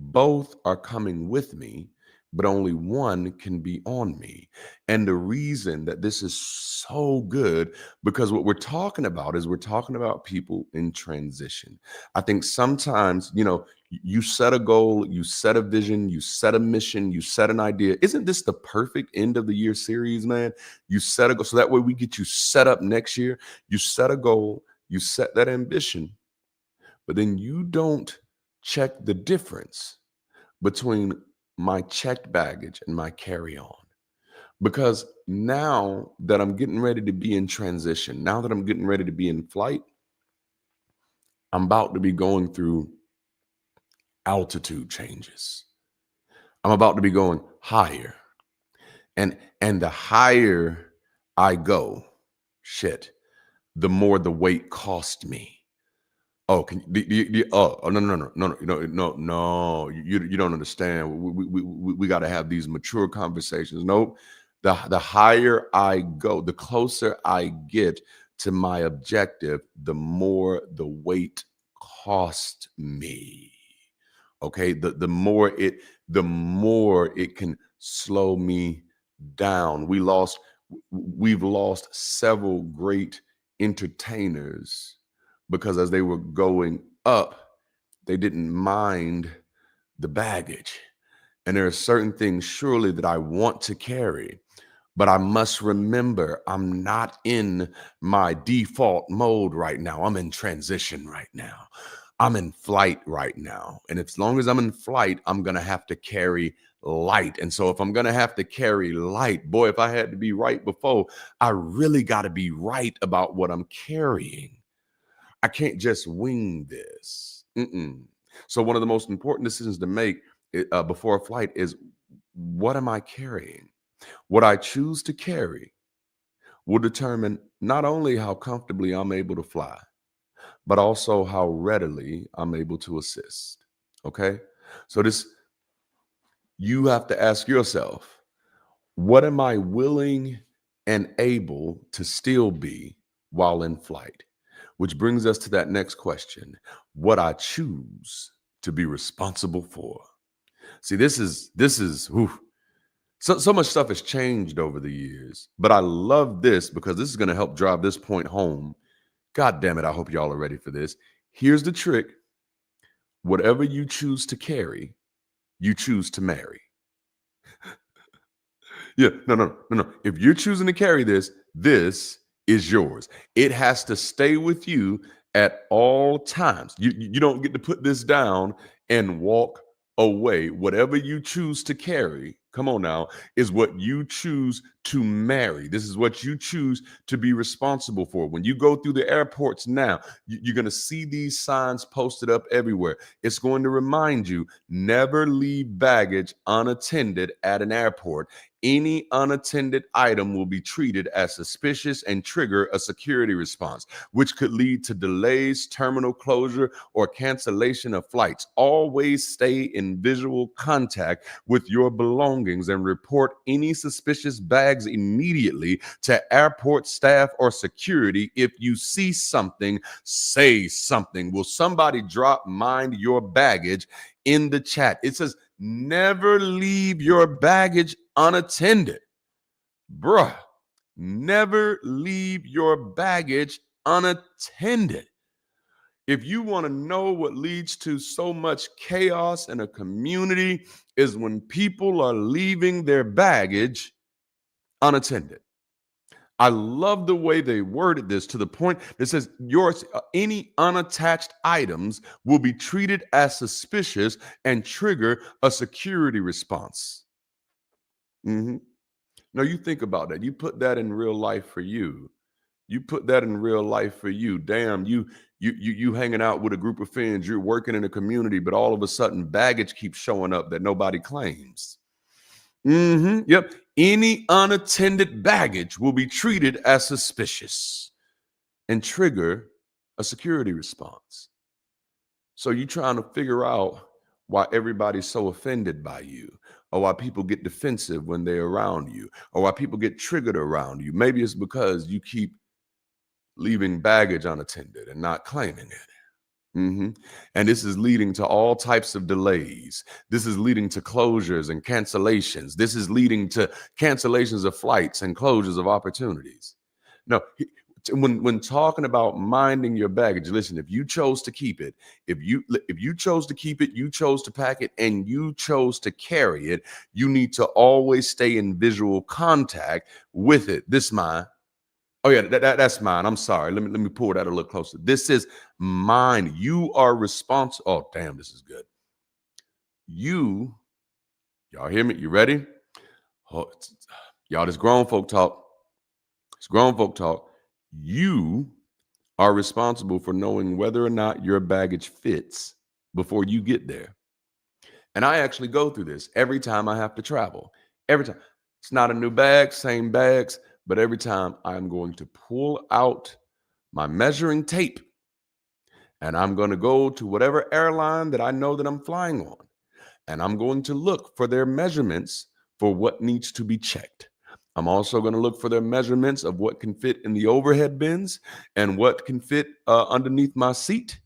Both are coming with me, but only one can be on me. And the reason that this is so good, because what we're talking about is, we're talking about people in transition. I think sometimes, you know, you set a goal, you set a vision, you set a mission, you set an idea. Isn't this the perfect end of the year series, man? You set a goal, so that way we get you set up next year. You set a goal, you set that ambition, but then you don't check the difference between my checked baggage and my carry-on. Because now that I'm getting ready to be in transition, now that I'm getting ready to be in flight, I'm about to be going through altitude changes. I'm about to be going higher. And the higher I go, shit, the more the weight cost me. Oh, no, no, no, no, no, no, no, no. You don't understand. We got to have these mature conversations. Nope. The higher I go, the closer I get to my objective, the more the weight cost me. Okay. The more it can slow me down. We've lost several great entertainers because as they were going up, they didn't mind the baggage. And there are certain things surely that I want to carry, but I must remember I'm not in my default mode right now. I'm in transition right now. I'm in flight right now. And as long as I'm in flight, I'm going to have to carry light. And so if I'm going to have to carry light, boy, if I had to be right before, I really got to be right about what I'm carrying. I can't just wing this. Mm-mm. So one of the most important decisions to make before a flight is, what am I carrying? What I choose to carry will determine not only how comfortably I'm able to fly, but also how readily I'm able to assist. Okay? So you have to ask yourself, what am I willing and able to still be while in flight? Which brings us to that next question, what I choose to be responsible for. See, this is whew, so much stuff has changed over the years, but I love this because this is going to help drive this point home. God damn it, I hope y'all are ready for this. Here's the trick. Whatever you choose to carry, you choose to marry. Yeah, no. If you're choosing to carry this, this is yours. It has to stay with you at all times. You don't get to put this down and walk away. Whatever you choose to carry, come on now, is what you choose to marry. This is what you choose to be responsible for. When you go through the airports now, you're going to see these signs posted up everywhere. It's going to remind you, never leave baggage unattended at an airport. Any unattended item will be treated as suspicious and trigger a security response, which could lead to delays, terminal closure, or cancellation of flights. Always stay in visual contact with your belongings and report any suspicious bags immediately to airport staff or security. If you see something, say something. Will somebody drop mind your baggage in the chat? It says, never leave your baggage unattended. Bruh, never leave your baggage unattended. If you want to know what leads to so much chaos in a community, is when people are leaving their baggage unattended. I love the way they worded this to the point that says any unattached items will be treated as suspicious and trigger a security response. Mm-hmm. Now you think about that. You put that in real life for you. You put that in real life for you. Damn, you hanging out with a group of friends. You're working in a community, but all of a sudden baggage keeps showing up that nobody claims. Mm-hmm. Yep. Any unattended baggage will be treated as suspicious and trigger a security response. So you're trying to figure out why everybody's so offended by you, or why people get defensive when they're around you, or why people get triggered around you. Maybe it's because you keep leaving baggage unattended and not claiming it. Mm-hmm. And this is leading to all types of delays. This is leading to closures and cancellations. This is leading to cancellations of flights and closures of opportunities. No, when talking about minding your baggage, listen, if you chose to keep it, if you chose to keep it, you chose to pack it, and you chose to carry it, you need to always stay in visual contact with it. This mine. Oh yeah, that's mine. I'm sorry. Let me pull that a little closer. This is mine. You are responsible. Oh, damn, this is good. Y'all hear me? You ready? Oh, y'all, this grown folk talk. It's grown folk talk. You are responsible for knowing whether or not your baggage fits before you get there. And I actually go through this every time I have to travel. Every time. It's not a new bag, same bags. But every time I'm going to pull out my measuring tape and I'm going to go to whatever airline that I know that I'm flying on, and I'm going to look for their measurements for what needs to be checked. I'm also going to look for their measurements of what can fit in the overhead bins and what can fit underneath my seat.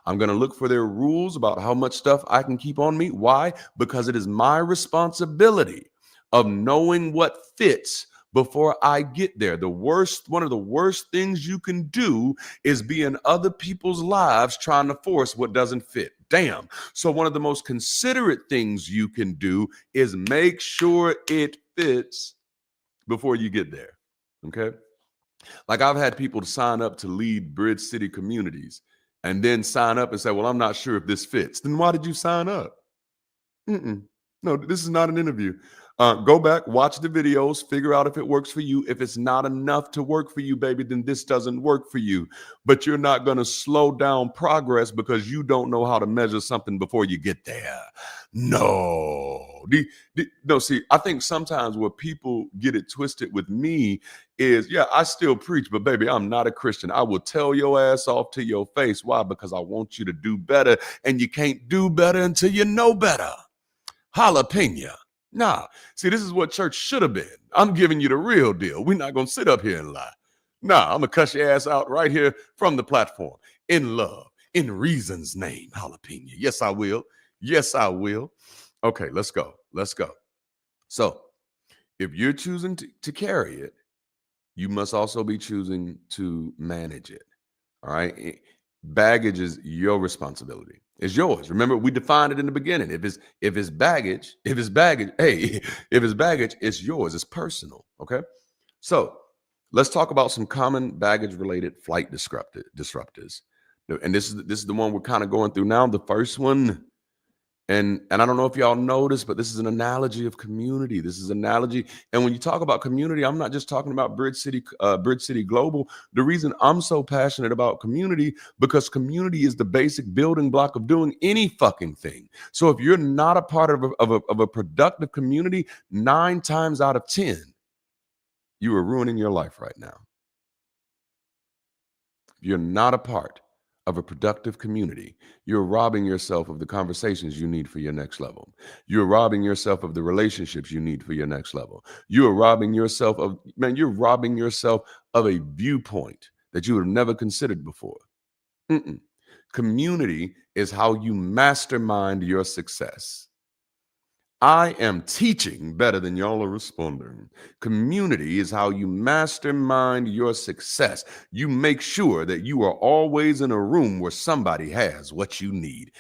I'm going to look for their rules about how much stuff I can keep on me. Why? Because it is my responsibility of knowing what fits before I get there. One of the worst things you can do is be in other people's lives trying to force what doesn't fit. Damn. So one of the most considerate things you can do is make sure it fits before you get there. Okay? Like I've had people sign up to lead Bridge City communities and then sign up and say, well, I'm not sure if this fits. Then why did you sign up? Mm-mm. No, this is not an interview. Go back, watch the videos, figure out if it works for you. If it's not enough to work for you, baby, then this doesn't work for you. But you're not going to slow down progress because you don't know how to measure something before you get there. No. No, see, I think sometimes where people get it twisted with me is, yeah, I still preach, but baby, I'm not a Christian. I will tell your ass off to your face. Why? Because I want you to do better, and you can't do better until you know better. Jalapeno. Nah, see, this is what church should have been. I'm giving you the real deal. We're not going to sit up here and lie. Nah, I'm going to cuss your ass out right here from the platform in love, in reason's name. Jalapeno. Yes, I will. Yes, I will. Okay, let's go. Let's go. So if you're choosing to carry it, you must also be choosing to manage it. All right. Baggage is your responsibility. It's yours. Remember, we defined it in the beginning. If it's baggage, hey, if it's baggage, it's yours. It's personal. Okay. So let's talk about some common baggage related flight disruptors. And this is the one we're kind of going through now. The first one. And I don't know if y'all noticed, but this is an analogy of community. This is an analogy. And when you talk about community, I'm not just talking about Bridge City Global. The reason I'm so passionate about community, because community is the basic building block of doing any fucking thing. So if you're not a part of a productive community, 9 times out of 10, you are ruining your life right now. If you're not a part of a productive community, you're robbing yourself of the conversations you need for your next level. You're robbing yourself of the relationships you need for your next level. You're robbing yourself of a viewpoint that you would have never considered before. Mm-mm. Community is how you mastermind your success. I am teaching better than y'all are responding. Community is how you mastermind your success. You make sure that you are always in a room where somebody has what you need.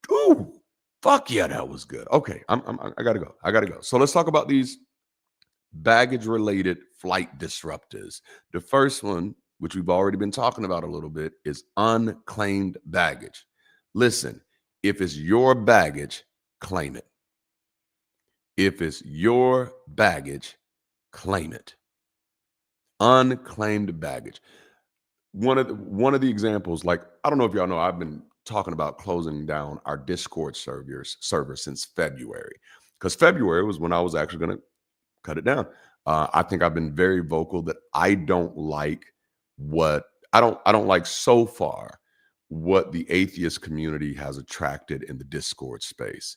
Ooh, fuck yeah, that was good. Okay, I gotta go. I gotta go. So let's talk about these baggage-related flight disruptors. The first one, which we've already been talking about a little bit, is unclaimed baggage. Listen, if it's your baggage, claim it. If it's your baggage, claim it. Unclaimed baggage. One of the examples, like, I don't know if y'all know, I've been talking about closing down our Discord server since February, because February was when I was actually going to cut it down. I think I've been very vocal that I don't like so far what the atheist community has attracted in the Discord space.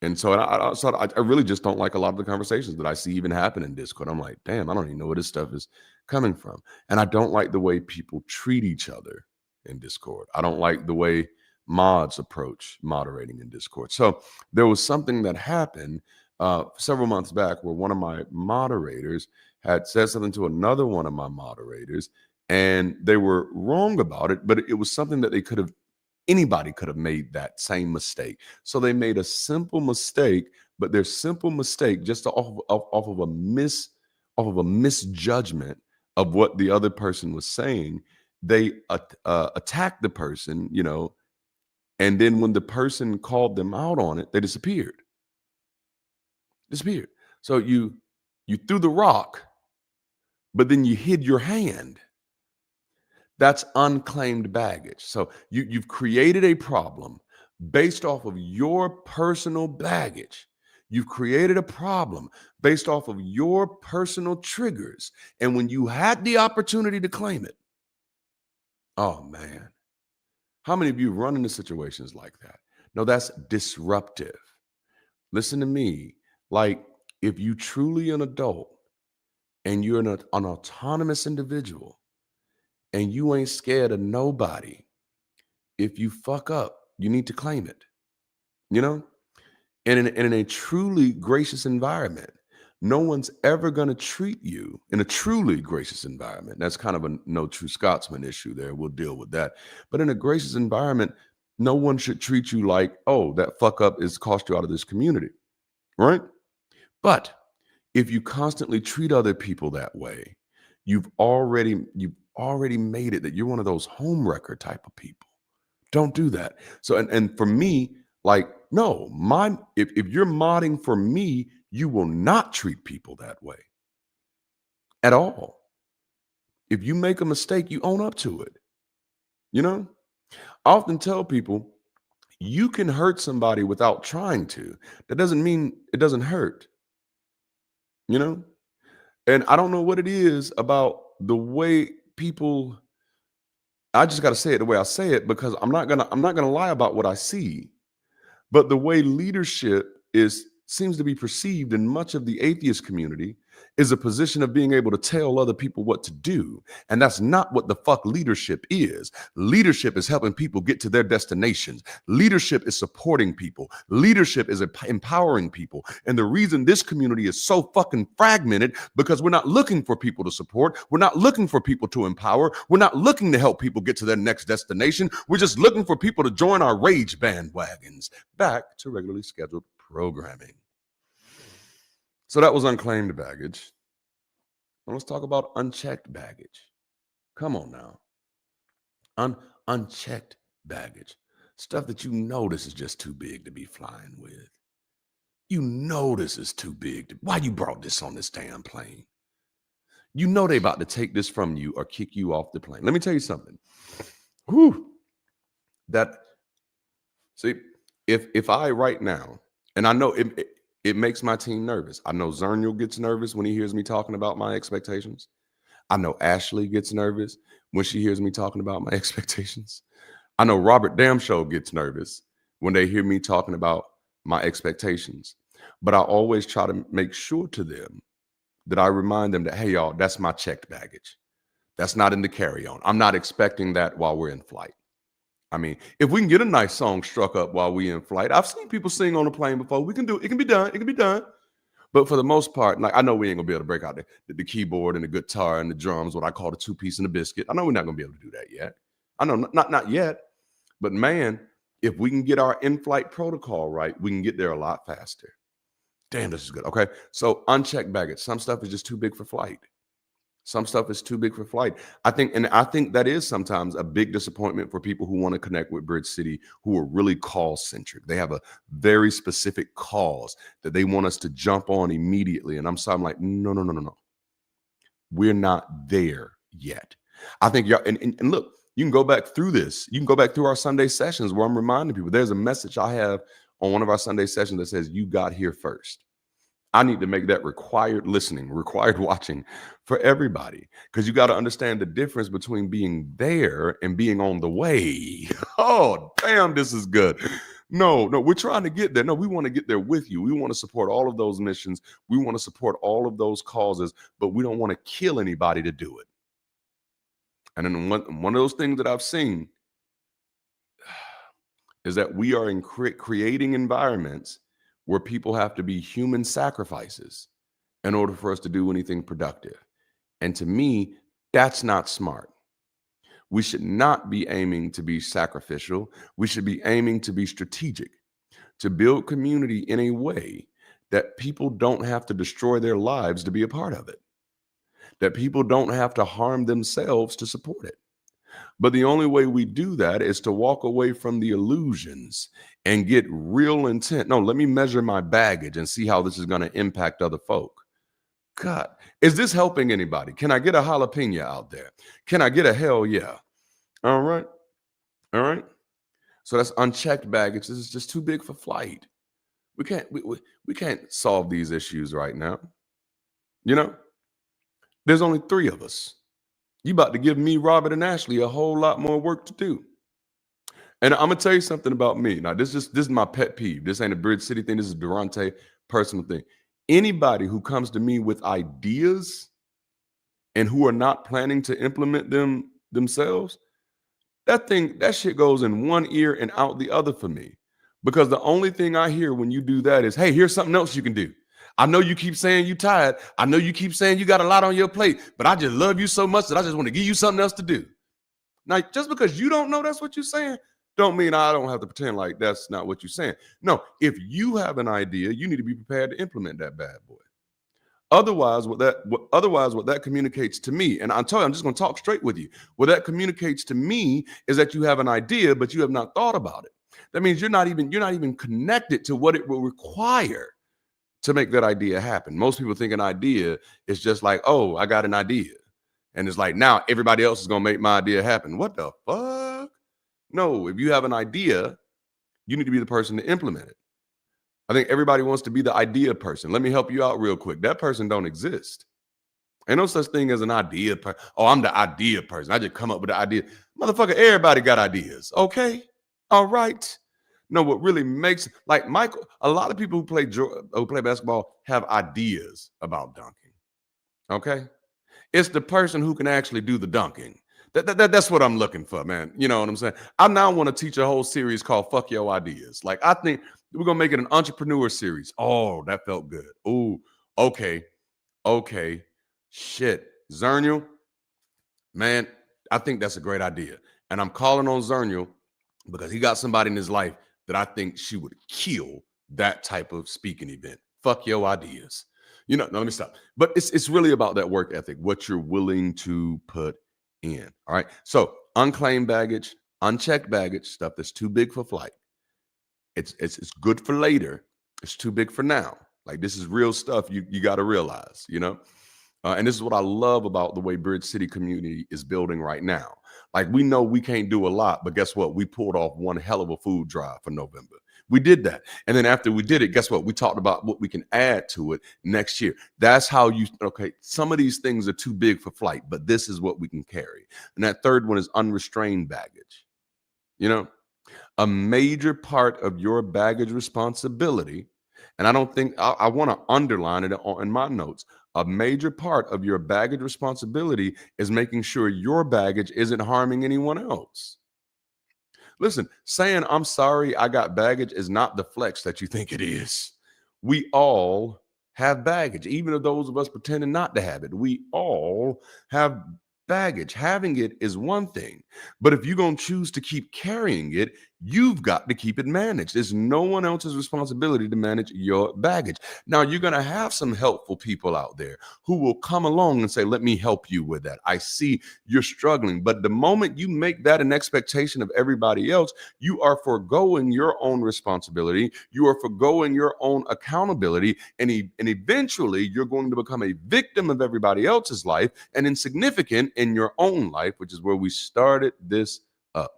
And so I really just don't like a lot of the conversations that I see even happen in Discord. I'm like, damn, I don't even know where this stuff is coming from. And I don't like the way people treat each other in Discord. I don't like the way mods approach moderating in Discord. So there was something that happened several months back where one of my moderators had said something to another one of my moderators, and they were wrong about it, but it was something that anybody could have made that same mistake. So they made a simple mistake, but their simple mistake just off of a misjudgment of what the other person was saying, they attacked the person, and then when the person called them out on it, they disappeared. So you threw the rock, but then you hid your hand. That's unclaimed baggage. So you've created a problem based off of your personal baggage. You've created a problem based off of your personal triggers. And when you had the opportunity to claim it, oh man, how many of you run into situations like that? No, that's disruptive. Listen to me. Like, if you truly an adult and you're an autonomous individual and you ain't scared of nobody, if you fuck up, you need to claim it, you know? And in a truly gracious environment, no one's ever going to treat you in a truly gracious environment. That's kind of a no true Scotsman issue there. We'll deal with that. But in a gracious environment, no one should treat you like, oh, that fuck up is cost you out of this community, right? But if you constantly treat other people that way, you've already made it that you're one of those homewrecker type of people. Don't do that. So and for me, like, no, if you're modding for me, you will not treat people that way at all. If you make a mistake, you own up to it. You know, I often tell people you can hurt somebody without trying to. That doesn't mean it doesn't hurt, you know? And I don't know what it is about the way people, I just got to say it the way I say it because I'm not gonna lie about what I see. But the way leadership seems to be perceived in much of the atheist community is a position of being able to tell other people what to do. And that's not what the fuck leadership is. Leadership is helping people get to their destinations. Leadership is supporting people. Leadership is empowering people. And the reason this community is so fucking fragmented because we're not looking for people to support. We're not looking for people to empower. We're not looking to help people get to their next destination. We're just looking for people to join our rage bandwagons. Back to regularly scheduled programming. So that was unclaimed baggage. Now let's talk about unchecked baggage. Come on now. Unchecked baggage. Stuff that you know this is just too big to be flying with. You know this is too big. Why you brought this on this damn plane? You know they about to take this from you or kick you off the plane. Let me tell you something. Whew. See, if I right now, and I know it makes my team nervous. I know Zernial gets nervous when he hears me talking about my expectations. I know Ashley gets nervous when she hears me talking about my expectations. I know Robert Damshow gets nervous when they hear me talking about my expectations. But I always try to make sure to them that I remind them that, hey, y'all, that's my checked baggage. That's not in the carry-on. I'm not expecting that while we're in flight. I mean, if we can get a nice song struck up while we in flight, I've seen people sing on a plane before. We can do it. It can be done. It can be done. But for the most part, like I know we ain't gonna be able to break out the keyboard and the guitar and the drums, what I call the two-piece and the biscuit. I know we're not gonna be able to do that yet. I know not yet. But man, if we can get our in-flight protocol right, we can get there a lot faster. Damn, this is good. Okay. So unchecked baggage. Some stuff is just too big for flight. Some stuff is too big for flight. I think that is sometimes a big disappointment for people who want to connect with Bridge City, who are really call centric. They have a very specific cause that they want us to jump on immediately. And I'm like, no. We're not there yet. I think y'all, and look, you can go back through this. You can go back through our Sunday sessions where I'm reminding people there's a message I have on one of our Sunday sessions that says, you got here first. I need to make that required listening, required watching for everybody, because you got to understand the difference between being there and being on the way. Oh, damn, this is good. No, we're trying to get there. No, we want to get there with you. We want to support all of those missions. We want to support all of those causes, but we don't want to kill anybody to do it. And then one of those things that I've seen is that we are creating environments where people have to be human sacrifices in order for us to do anything productive. And to me, that's not smart. We should not be aiming to be sacrificial. We should be aiming to be strategic, to build community in a way that people don't have to destroy their lives to be a part of it, that people don't have to harm themselves to support it. But the only way we do that is to walk away from the illusions and get real intent. No, let me measure my baggage and see how this is going to impact other folk. God, is this helping anybody? Can I get a jalapeno out there? Can I get a hell yeah? All right. So that's unchecked baggage. This is just too big for flight. We can't solve these issues right now. You know, there's only three of us. You about to give me, Robert, and Ashley a whole lot more work to do. And I'm gonna tell you something about me. Now, this is my pet peeve. This ain't a Bridge City thing. This is Darante personal thing. Anybody who comes to me with ideas and who are not planning to implement them themselves, that shit goes in one ear and out the other for me. Because the only thing I hear when you do that is, hey, here's something else you can do. I know you keep saying you tired. I know you keep saying you got a lot on your plate, but I just love you so much that I just want to give you something else to do. Now, just because you don't know that's what you're saying, don't mean I don't have to pretend like that's not what you're saying. No, if you have an idea, you need to be prepared to implement that bad boy. Otherwise, what that communicates to me, and I'm telling you, I'm just going to talk straight with you. What that communicates to me is that you have an idea, but you have not thought about it. That means you're not even connected to what it will require to make that idea happen. Most people think an idea is just like, oh, I got an idea. And it's like, now everybody else is going to make my idea happen. What the fuck? No, if you have an idea, you need to be the person to implement it. I think everybody wants to be the idea person. Let me help you out real quick. That person don't exist. Ain't no such thing as an idea person. Oh, I'm the idea person. I just come up with the idea. Motherfucker, everybody got ideas. Okay. All right. No, what really makes, like Michael, a lot of people who play basketball have ideas about dunking. Okay. It's the person who can actually do the dunking. That's what I'm looking for, man. You know what I'm saying? I now want to teach a whole series called Fuck Your Ideas. Like, I think we're going to make it an entrepreneur series. Oh, that felt good. Oh, okay. Okay. Shit. Zernial, man, I think that's a great idea. And I'm calling on Zernial because he got somebody in his life that I think she would kill that type of speaking event. Fuck your ideas. You know, no, let me stop. But it's really about that work ethic, what you're willing to put in. All right. So unclaimed baggage, unchecked baggage, stuff that's too big for flight. It's good for later. It's too big for now. Like, this is real stuff you got to realize, you know? And this is what I love about the way Bridge City community is building right now. Like, we know we can't do a lot, but guess what? We pulled off one hell of a food drive for November. We did that. And then after we did it, guess what? We talked about what we can add to it next year. That's how okay, some of these things are too big for flight, but this is what we can carry. And that third one is unrestrained baggage. You know, a major part of your baggage responsibility, and I don't think I want to underline it in my notes. A major part of your baggage responsibility is making sure your baggage isn't harming anyone else. Listen, saying I'm sorry I got baggage is not the flex that you think it is. We all have baggage, even of those of us pretending not to have it. We all have baggage. Having it is one thing, but if you're going to choose to keep carrying it, you've got to keep it managed. It's no one else's responsibility to manage your baggage. Now, you're going to have some helpful people out there who will come along and say, let me help you with that. I see you're struggling. But the moment you make that an expectation of everybody else, you are forgoing your own responsibility. You are forgoing your own accountability. And eventually, you're going to become a victim of everybody else's life and insignificant in your own life, which is where we started this up.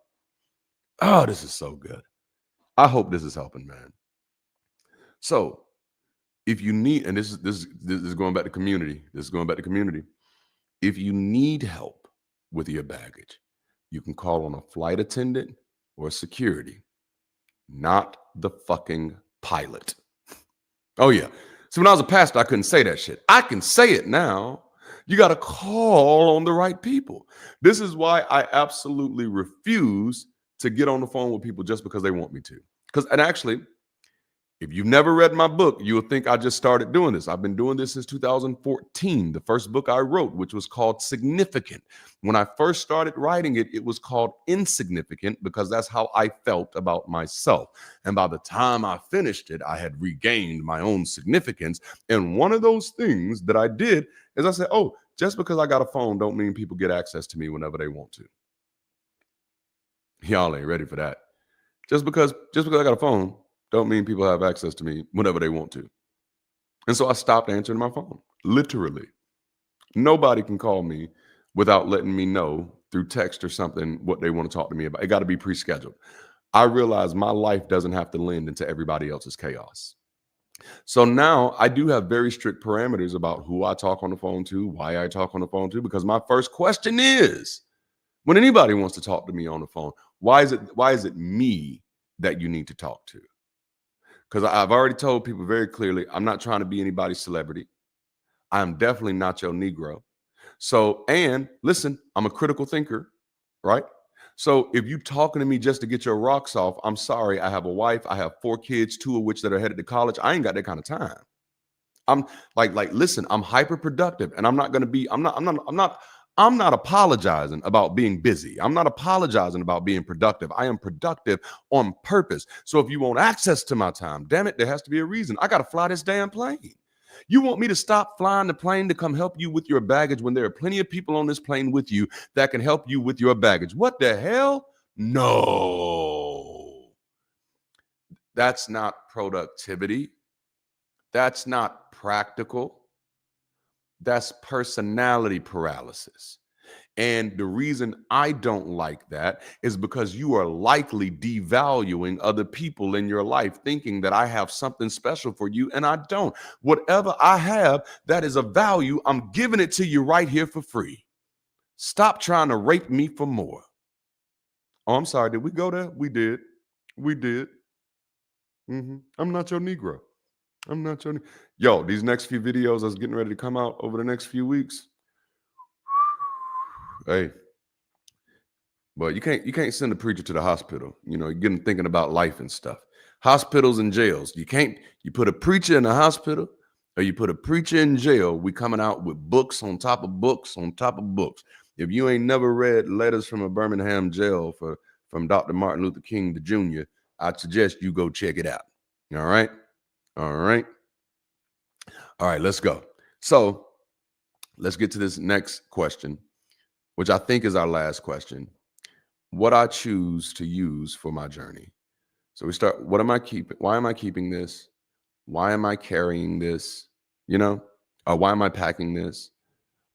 Oh, this is so good. I hope this is helping, man. So if you need, and this is going back to community. This is going back to community. If you need help with your baggage, you can call on a flight attendant or security, not the fucking pilot. Oh, yeah. So when I was a pastor, I couldn't say that shit. I can say it now. You got to call on the right people. This is why I absolutely refuse to get on the phone with people just because they want me to. And actually, if you've never read my book, you'll think I just started doing this. I've been doing this since 2014. The first book I wrote, which was called Significant. When I first started writing it, it was called Insignificant because that's how I felt about myself. And by the time I finished it, I had regained my own significance. And one of those things that I did is I said, oh, just because I got a phone don't mean people get access to me whenever they want to. Y'all ain't ready for that. Just because I got a phone don't mean people have access to me whenever they want to. And so I stopped answering my phone, literally. Nobody can call me without letting me know through text or something what they want to talk to me about. It got to be pre-scheduled. I realize my life doesn't have to lend into everybody else's chaos. So now I do have very strict parameters about who I talk on the phone to, why I talk on the phone to, because my first question is, when anybody wants to talk to me on the phone, why is it me that you need to talk to? Because I've already told people very clearly, I'm not trying to be anybody's celebrity. I'm definitely not your Negro. So, and listen, I'm a critical thinker, right? So if you talking to me just to get your rocks off, I'm sorry. I have a wife. I have 4 kids, 2 of which that are headed to college. I ain't got that kind of time. I'm listen, I'm hyper productive, and I'm not going to be. I'm not apologizing about being busy. I'm not apologizing about being productive. I am productive on purpose. So if you want access to my time, damn it, there has to be a reason. I got to fly this damn plane. You want me to stop flying the plane to come help you with your baggage when there are plenty of people on this plane with you that can help you with your baggage? What the hell? No. That's not productivity. That's not practical. That's personality paralysis. And the reason I don't like that is because you are likely devaluing other people in your life, thinking that I have something special for you, and I don't. Whatever I have that is of value, I'm giving it to you right here for free. Stop trying to rape me for more. Oh, I'm sorry. Did we go there? We did. We did. I'm not your Negro. I'm not your. Yo, these next few videos that's getting ready to come out over the next few weeks. Hey, but you can't send a preacher to the hospital. You know, you get them thinking about life and stuff. Hospitals and jails. You put a preacher in a hospital or you put a preacher in jail. We coming out with books on top of books on top of books. If you ain't never read Letters from a Birmingham Jail from Dr. Martin Luther King Jr., I'd suggest you go check it out. All right. All right. All right, let's go. So let's get to this next question, which I think is our last question. What I choose to use for my journey. So we start, what am I keeping? Why am I keeping this? Why am I carrying this? You know, why am I packing this?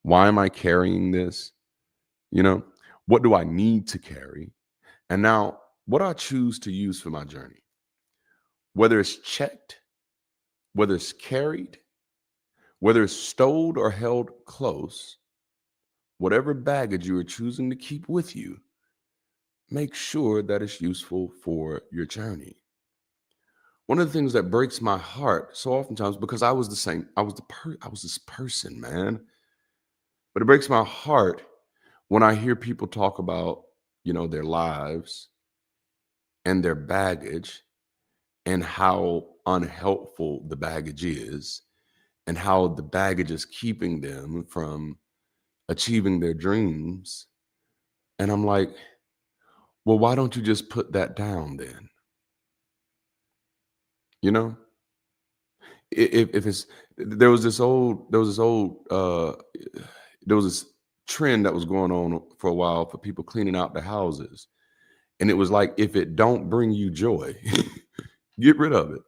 Why am I carrying this? You know, what do I need to carry? And now, what do I choose to use for my journey? Whether it's checked, whether it's carried, whether it's stowed or held close, whatever baggage you are choosing to keep with you, make sure that it's useful for your journey. One of the things that breaks my heart so oftentimes, because I was the same, I was this person, man. But it breaks my heart when I hear people talk about, their lives and their baggage and how unhelpful the baggage is and how the baggage is keeping them from achieving their dreams. And I'm like, well, why don't you just put that down then? You know, if it's there was this trend that was going on for a while for people cleaning out the houses, and it was like, if it don't bring you joy, get rid of it.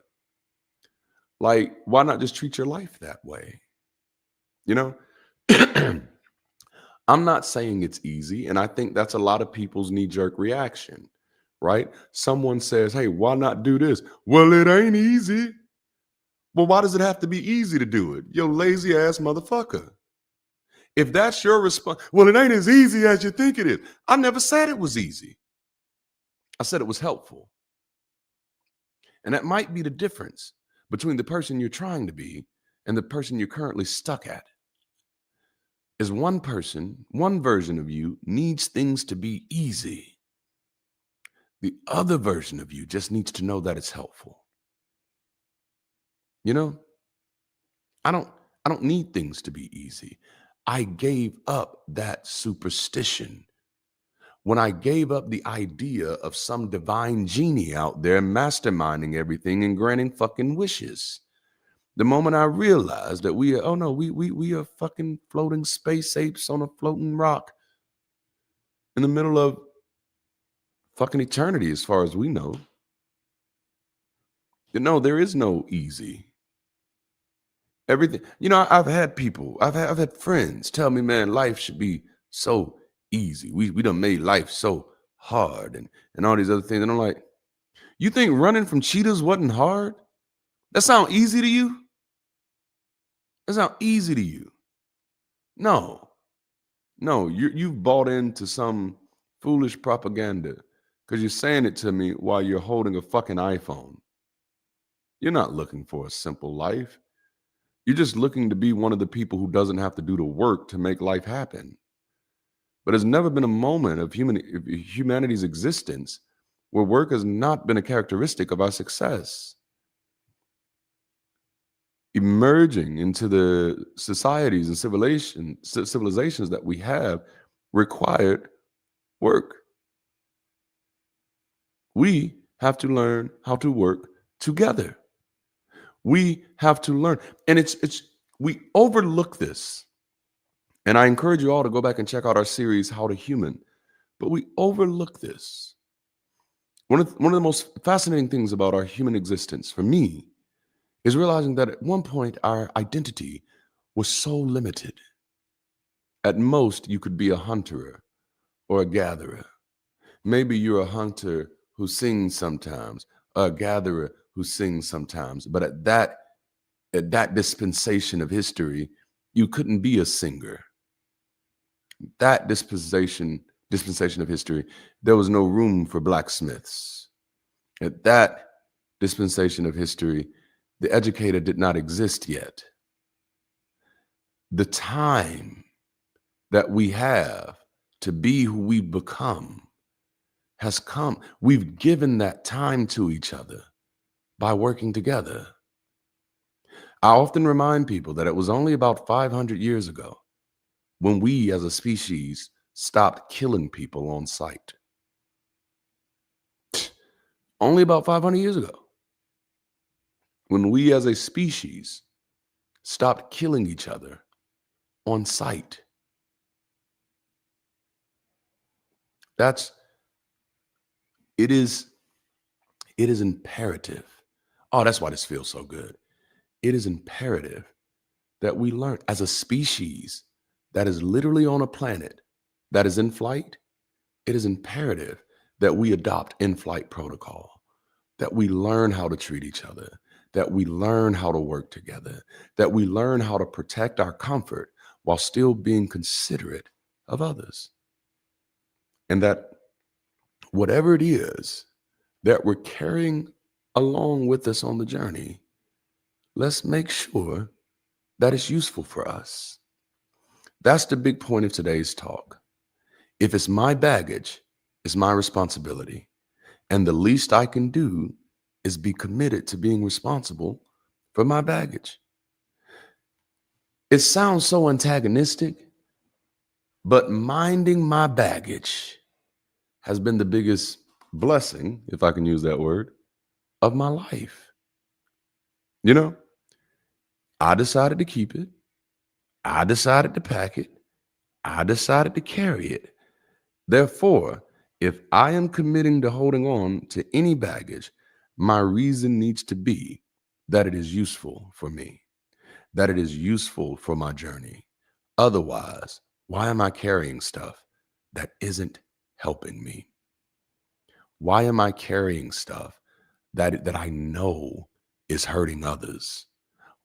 Like, why not just treat your life that way? You know, I'm not saying it's easy, and I think that's a lot of people's knee-jerk reaction, right? Someone says, hey, why not do this? Well, it ain't easy. Well, why does it have to be easy to do it? You lazy ass motherfucker. If that's your response, well, it ain't as easy as you think it is. I never said it was easy. I said it was helpful. And that might be the difference between the person you're trying to be and the person you're currently stuck at. Is one person, one version of you needs things to be easy. The other version of you just needs to know that it's helpful. You know, I don't need things to be easy. I gave up that superstition. When I gave up the idea of some divine genie out there masterminding everything and granting fucking wishes. The moment I realized that we are fucking floating space apes on a floating rock in the middle of fucking eternity, as far as we know. There is no easy. Everything, I've had friends tell me, man, life should be so easy. We done made life so hard and all these other things. And I'm like, you think running from cheetahs wasn't hard? That sound easy to you? That sound easy to you? No, no, you've bought into some foolish propaganda because you're saying it to me while you're holding a fucking iPhone. You're not looking for a simple life. You're just looking to be one of the people who doesn't have to do the work to make life happen. But there's never been a moment of humanity's existence where work has not been a characteristic of our success. Emerging into the societies and civilizations that we have required work. We have to learn how to work together. We have to learn. And we overlook this. And I encourage you all to go back and check out our series, How to Human. But we overlook this. One of the most fascinating things about our human existence, for me, is realizing that at one point our identity was so limited. At most, you could be a hunter or a gatherer. Maybe you're a hunter who sings sometimes, a gatherer who sings sometimes. But at that dispensation of history, you couldn't be a singer. That dispensation of history, there was no room for blacksmiths. At that dispensation of history, the educator did not exist yet. The time that we have to be who we become has come. We've given that time to each other by working together. I often remind people that it was only about 500 years ago when we as a species stopped killing people on sight. Only about 500 years ago when we as a species stopped killing each other on sight. It is imperative. Oh, that's why this feels so good. It is imperative that we learn as a species that is literally on a planet that is in flight. It is imperative that we adopt in-flight protocol, that we learn how to treat each other, that we learn how to work together, that we learn how to protect our comfort while still being considerate of others. And that whatever it is that we're carrying along with us on the journey, let's make sure that it's useful for us. That's the big point of today's talk. If it's my baggage, it's my responsibility. And the least I can do is be committed to being responsible for my baggage. It sounds so antagonistic, but minding my baggage has been the biggest blessing, if I can use that word, of my life. You know, I decided to keep it. I decided to pack it. I decided to carry it. Therefore, if I am committing to holding on to any baggage, my reason needs to be that it is useful for me, that it is useful for my journey. Otherwise, why am I carrying stuff that isn't helping me? Why am I carrying stuff that I know is hurting others?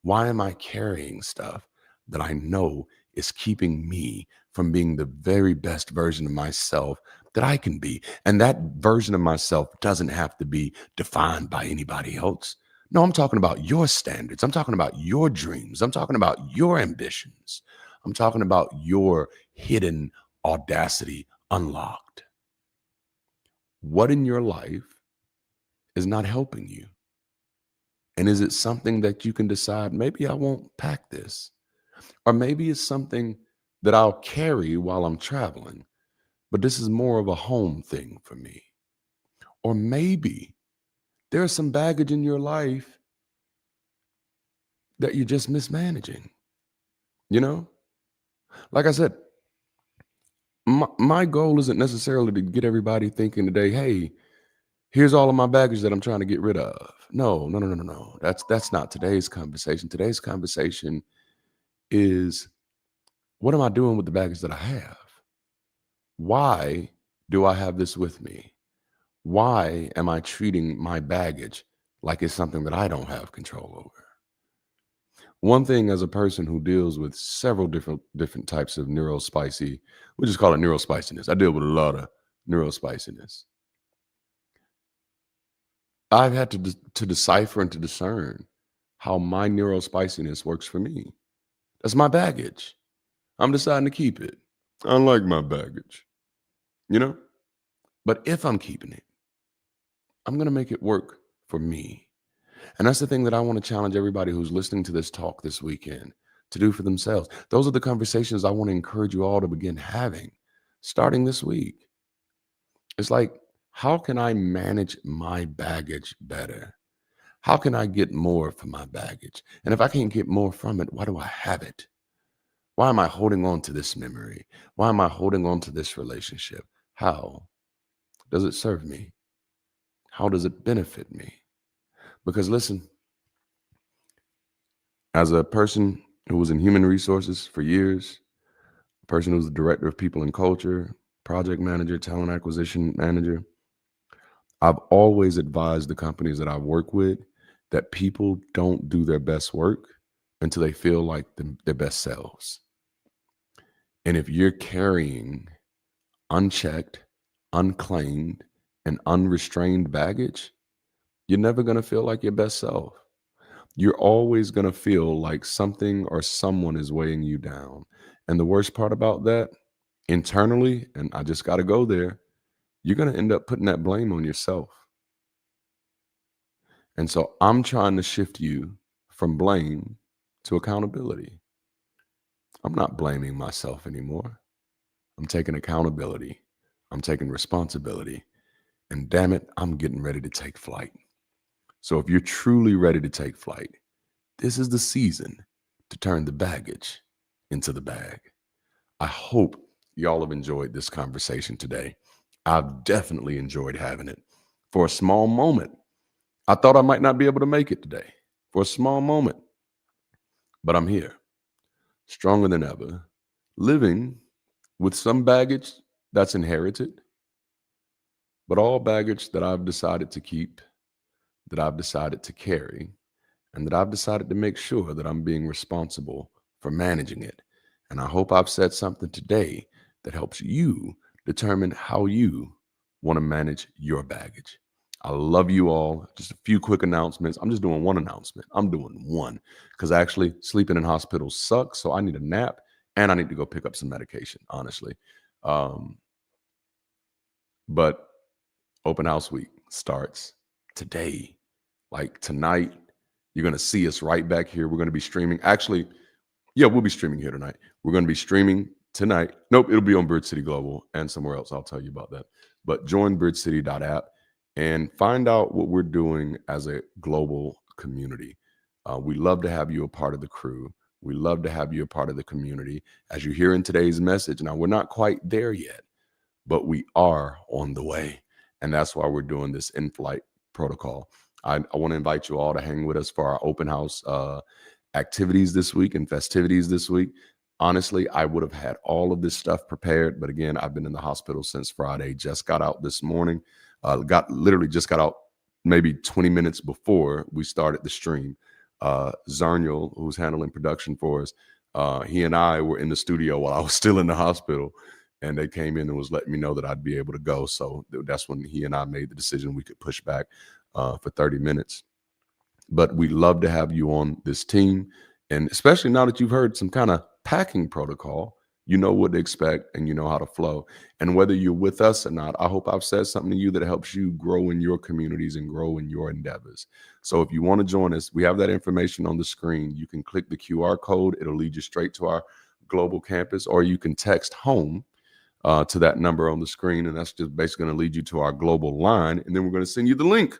Why am I carrying stuff that I know is keeping me from being the very best version of myself that I can be? And that version of myself doesn't have to be defined by anybody else. No, I'm talking about your standards. I'm talking about your dreams. I'm talking about your ambitions. I'm talking about your hidden audacity unlocked. What in your life is not helping you? And is it something that you can decide, maybe I won't pack this? Or maybe it's something that I'll carry while I'm traveling, but this is more of a home thing for me. Or maybe there's some baggage in your life that you're just mismanaging. You know, like I said, my goal isn't necessarily to get everybody thinking today, hey, here's all of my baggage that I'm trying to get rid of. No. That's not today's conversation. Today's conversation is, what am I doing with the baggage that I have? Why do I have this with me? Why am I treating my baggage like it's something that I don't have control over. One thing as a person who deals with several different types of neurospicy, we just call it neurospiciness. I deal with a lot of neurospiciness. I've had to decipher and to discern how my neurospiciness works for me. That's my baggage. I'm deciding to keep it. I like my baggage, you know? But if I'm keeping it, I'm going to make it work for me. And that's the thing that I want to challenge everybody who's listening to this talk this weekend to do for themselves. Those are the conversations I want to encourage you all to begin having starting this week. It's like, how can I manage my baggage better? How can I get more from my baggage? And if I can't get more from it, why do I have it? Why am I holding on to this memory? Why am I holding on to this relationship? How does it serve me? How does it benefit me? Because listen, as a person who was in human resources for years, a person who's the director of people and culture, project manager, talent acquisition manager, I've always advised the companies that I work with that people don't do their best work until they feel like their best selves. And if you're carrying unchecked, unclaimed, and unrestrained baggage, you're never going to feel like your best self. You're always going to feel like something or someone is weighing you down. And the worst part about that, internally, and I just got to go there, you're going to end up putting that blame on yourself. And so I'm trying to shift you from blame to accountability. I'm not blaming myself anymore. I'm taking accountability. I'm taking responsibility. And damn it, I'm getting ready to take flight. So if you're truly ready to take flight, this is the season to turn the baggage into the bag. I hope y'all have enjoyed this conversation today. I've definitely enjoyed having it. For a small moment, I thought I might not be able to make it today. For a small moment, but I'm here, stronger than ever, living with some baggage that's inherited, but all baggage that I've decided to keep, that I've decided to carry, and that I've decided to make sure that I'm being responsible for managing it. And I hope I've said something today that helps you determine how you want to manage your baggage. I love you all. Just a few quick announcements. I'm just doing one announcement. I'm doing one because actually sleeping in hospitals sucks. So I need a nap and I need to go pick up some medication, honestly. But open house week starts today. Like tonight, you're going to see us right back here. We're going to be streaming. Actually, yeah, we'll be streaming here tonight. We're going to be streaming tonight. Nope, it'll be on Bridge City Global and somewhere else. I'll tell you about that. But join bridgecity.app and find out what we're doing as a global community. We love to have you a part of the crew. We love to have you a part of the community. As you hear in today's message, now we're not quite there yet, but we are on the way. And that's why we're doing this in-flight protocol. I want to invite you all to hang with us for our open house activities this week and festivities this week. Honestly, I would have had all of this stuff prepared, but again, I've been in the hospital since Friday. Just got out this morning. Just got out maybe 20 minutes before we started the stream. Zarniel, who's handling production for us, he and I were in the studio while I was still in the hospital. And they came in and was letting me know that I'd be able to go. So that's when he and I made the decision we could push back for 30 minutes. But we love to have you on this team. And especially now that you've heard some kind of packing protocol, you know what to expect and you know how to flow. And whether you're with us or not, I hope I've said something to you that helps you grow in your communities and grow in your endeavors. So if you want to join us, we have that information on the screen. You can click the QR code. It'll lead you straight to our global campus, or you can text HOME to that number on the screen. And that's just basically going to lead you to our global line. And then we're going to send you the link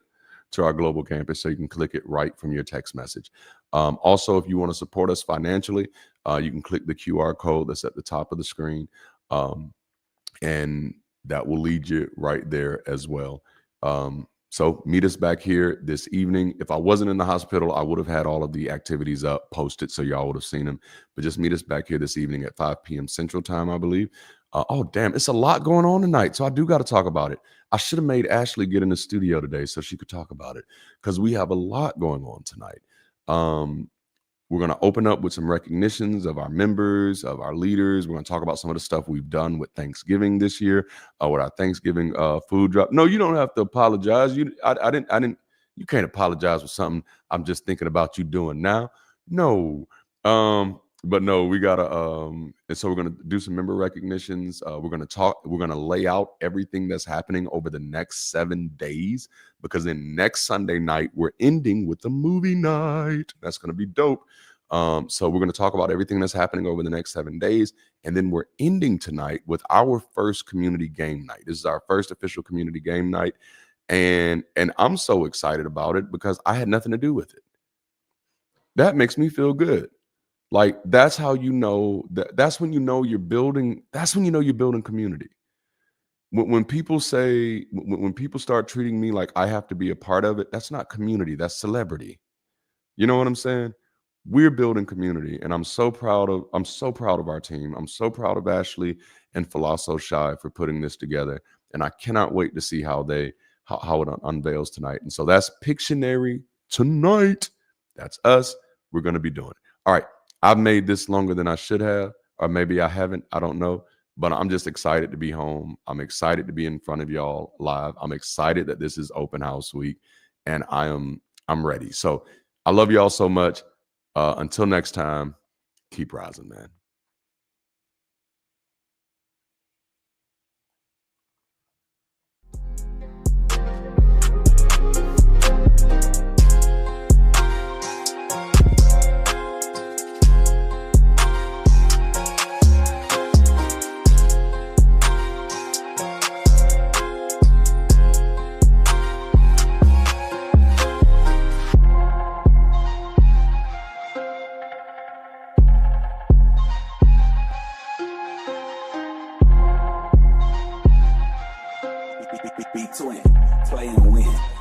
to our global campus so you can click it right from your text message. Also, if you want to support us financially, you can click the QR code that's at the top of the screen. And that will lead you right there as well. So meet us back here this evening. If I wasn't in the hospital, I would have had all of the activities up, posted, so y'all would have seen them. But just meet us back here this evening at 5 p.m. Central Time, I believe. Oh, damn, it's a lot going on tonight, so I do got to talk about it. I should have made Ashley get in the studio today so she could talk about it, because we have a lot going on tonight. We're going to open up with some recognitions of our members, of our leaders. We're going to talk about some of the stuff we've done with Thanksgiving this year, with our Thanksgiving food drop. No, you don't have to apologize. I didn't. You can't apologize for something I'm just thinking about you doing now. No, but no, we gotta. And so we're gonna do some member recognitions. We're gonna talk. We're gonna lay out everything that's happening over the next 7 days, because then next Sunday night we're ending with the movie night. That's gonna be dope. So we're going to talk about everything that's happening over the next 7 days. And then we're ending tonight with our first community game night. This is our first official community game night. And I'm so excited about it because I had nothing to do with it. That makes me feel good. Like, that's how you know that's when you know you're building. That's when you know you're building community. When people say, when people start treating me like I have to be a part of it, that's not community. That's celebrity. You know what I'm saying? We're building community, and I'm so proud of our team. I'm so proud of Ashley and Philoso Shy for putting this together, and I cannot wait to see how it unveils tonight. And so that's Pictionary tonight. That's us. We're going to be doing it. All right. I've made this longer than I should have, or maybe I haven't. I don't know, but I'm just excited to be home. I'm excited to be in front of y'all live. I'm excited that this is open house week, and I'm ready. So I love y'all so much. Until next time, keep rising, man. Be twin, play and win.